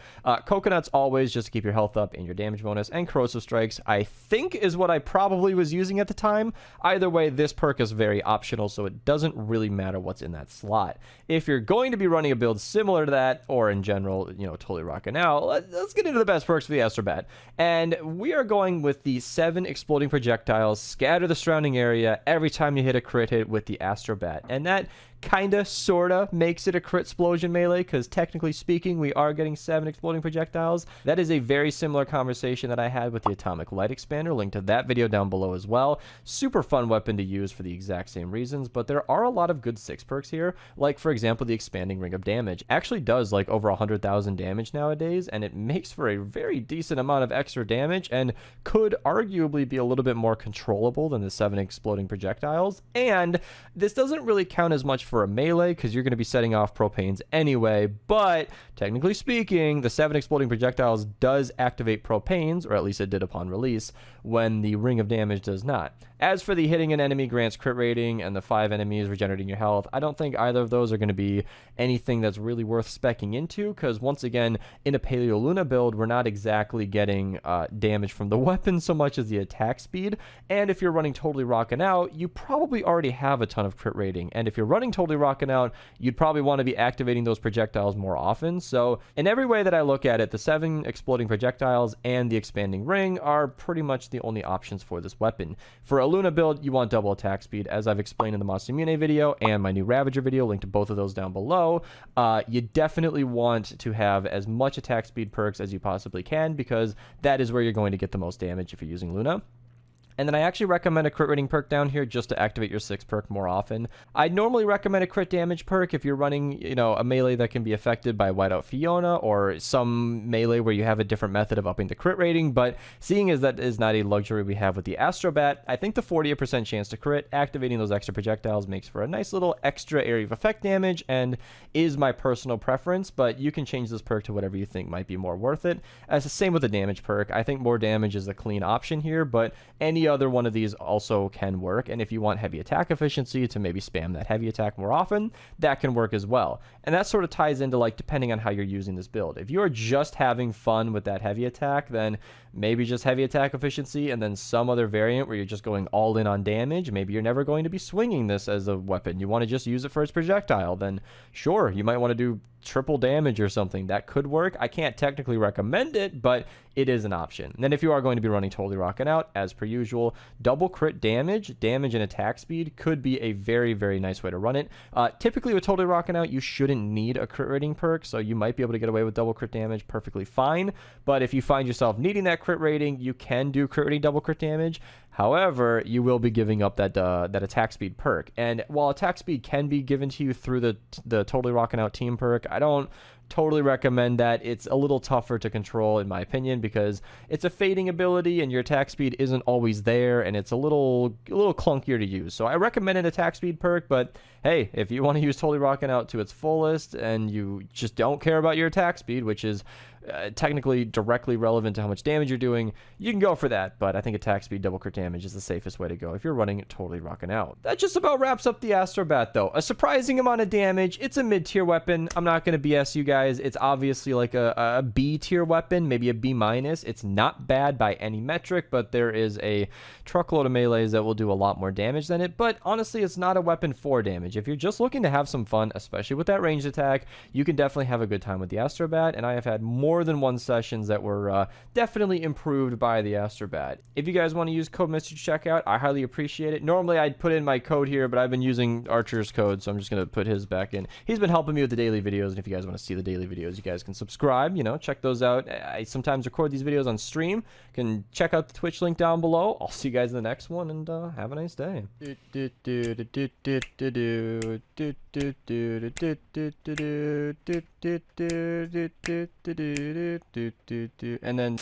Coconuts always just to keep your health up and your damage bonus. And Corrosive Strikes, I think, is what I probably was using at the time. Either way, this perk is very optional, so it doesn't really matter what's in that slot. If you're going to be running a build similar to that, or in general, you know, totally rocking out, let's get into the best perks for the Astrobat. And we are going with the 7 exploding projectiles, scatter the surrounding area every time you hit a crit hit with the Astrobat. And that kinda, sorta makes it a crit explosion melee, because technically speaking, we are getting 7 exploding projectiles. That is a very similar conversation that I had with the Atomic Light Expander. Link to that video down below as well. Super fun weapon to use for the exact same reasons, but there are a lot of good 6 perks here. Like, for example, the Expanding Ring of Damage actually does like over 100,000 damage nowadays, and it makes for a very decent amount of extra damage and could arguably be a little bit more controllable than the 7 exploding projectiles. And this doesn't really count as much for a melee because you're going to be setting off propanes anyway, but technically speaking, the 7 exploding projectiles does activate propanes, or at least it did upon release, when the Ring of Damage does not. As for the hitting an enemy grants crit rating and the 5 enemies regenerating your health, I don't think either of those are going to be anything that's really worth speccing into, because once again, in a Paleo Luna build, we're not exactly getting damage from the weapon so much as the attack speed, and if you're running Totally Rockin' Out, you probably already have a ton of crit rating, and if you're running Totally Rockin' Out, you'd probably want to be activating those projectiles more often. So in every way that I look at it, the 7 exploding projectiles and the expanding ring are pretty much the only options for this weapon. For a Luna build, you want double attack speed, as I've explained in the Masamune video and my new Ravager video, linked to both of those down below. You definitely want to have as much attack speed perks as you possibly can, because that is where you're going to get the most damage if you're using Luna. And then I actually recommend a crit rating perk down here just to activate your 6 perk more often. I'd normally recommend a crit damage perk if you're running, a melee that can be affected by Whiteout Fiona, or some melee where you have a different method of upping the crit rating, but seeing as that is not a luxury we have with the Astro Bat, I think the 48% chance to crit, activating those extra projectiles, makes for a nice little extra area of effect damage, and is my personal preference, but you can change this perk to whatever you think might be more worth it. As the same with the damage perk, I think more damage is a clean option here, but any other one of these also can work, and if you want heavy attack efficiency to maybe spam that heavy attack more often, that can work as well. And that sort of ties into, like, depending on how you're using this build. If you are just having fun with that heavy attack, then maybe just heavy attack efficiency and then some other variant where you're just going all in on damage. Maybe you're never going to be swinging this as a weapon, you want to just use it for its projectile, then sure, you might want to do triple damage or something. That could work. I can't technically recommend it, but it is an option. And then if you are going to be running Totally Rockin' Out, as per usual, double crit damage and attack speed could be a very, very nice way to run it. Typically with Totally Rockin' Out, you shouldn't need a crit rating perk, so you might be able to get away with double crit damage perfectly fine, but if you find yourself needing that crit rating, you can do crit rating double crit damage. However, you will be giving up that attack speed perk. And while attack speed can be given to you through the Totally Rockin' Out team perk, I don't totally recommend that. It's a little tougher to control, in my opinion, because it's a fading ability and your attack speed isn't always there, and it's a little clunkier to use. So I recommend an attack speed perk, but hey, if you want to use Totally Rockin' Out to its fullest and you just don't care about your attack speed, which is technically directly relevant to how much damage you're doing, you can go for that, but I think attack speed double crit damage is the safest way to go if you're running Totally Rockin' Out. That just about wraps up the Astro Bat, though. A surprising amount of damage. It's a mid-tier weapon. I'm not going to BS you guys. It's obviously like a B-tier weapon, maybe a B-. It's not bad by any metric, but there is a truckload of melees that will do a lot more damage than it, but honestly, it's not a weapon for damage. If you're just looking to have some fun, especially with that ranged attack, you can definitely have a good time with the Astro Bat, and I have had more than one sessions that were definitely improved by the Astro Bat. If you guys want to use code Mista to check out, I highly appreciate it. Normally I'd put in my code here, but I've been using Archer's code, so I'm just going to put his back in. He's been helping me with the daily videos, and if you guys want to see the daily videos, you guys can subscribe, check those out. I sometimes record these videos on stream. You can check out the Twitch link down below. I'll see you guys in the next one, and have a nice day. And then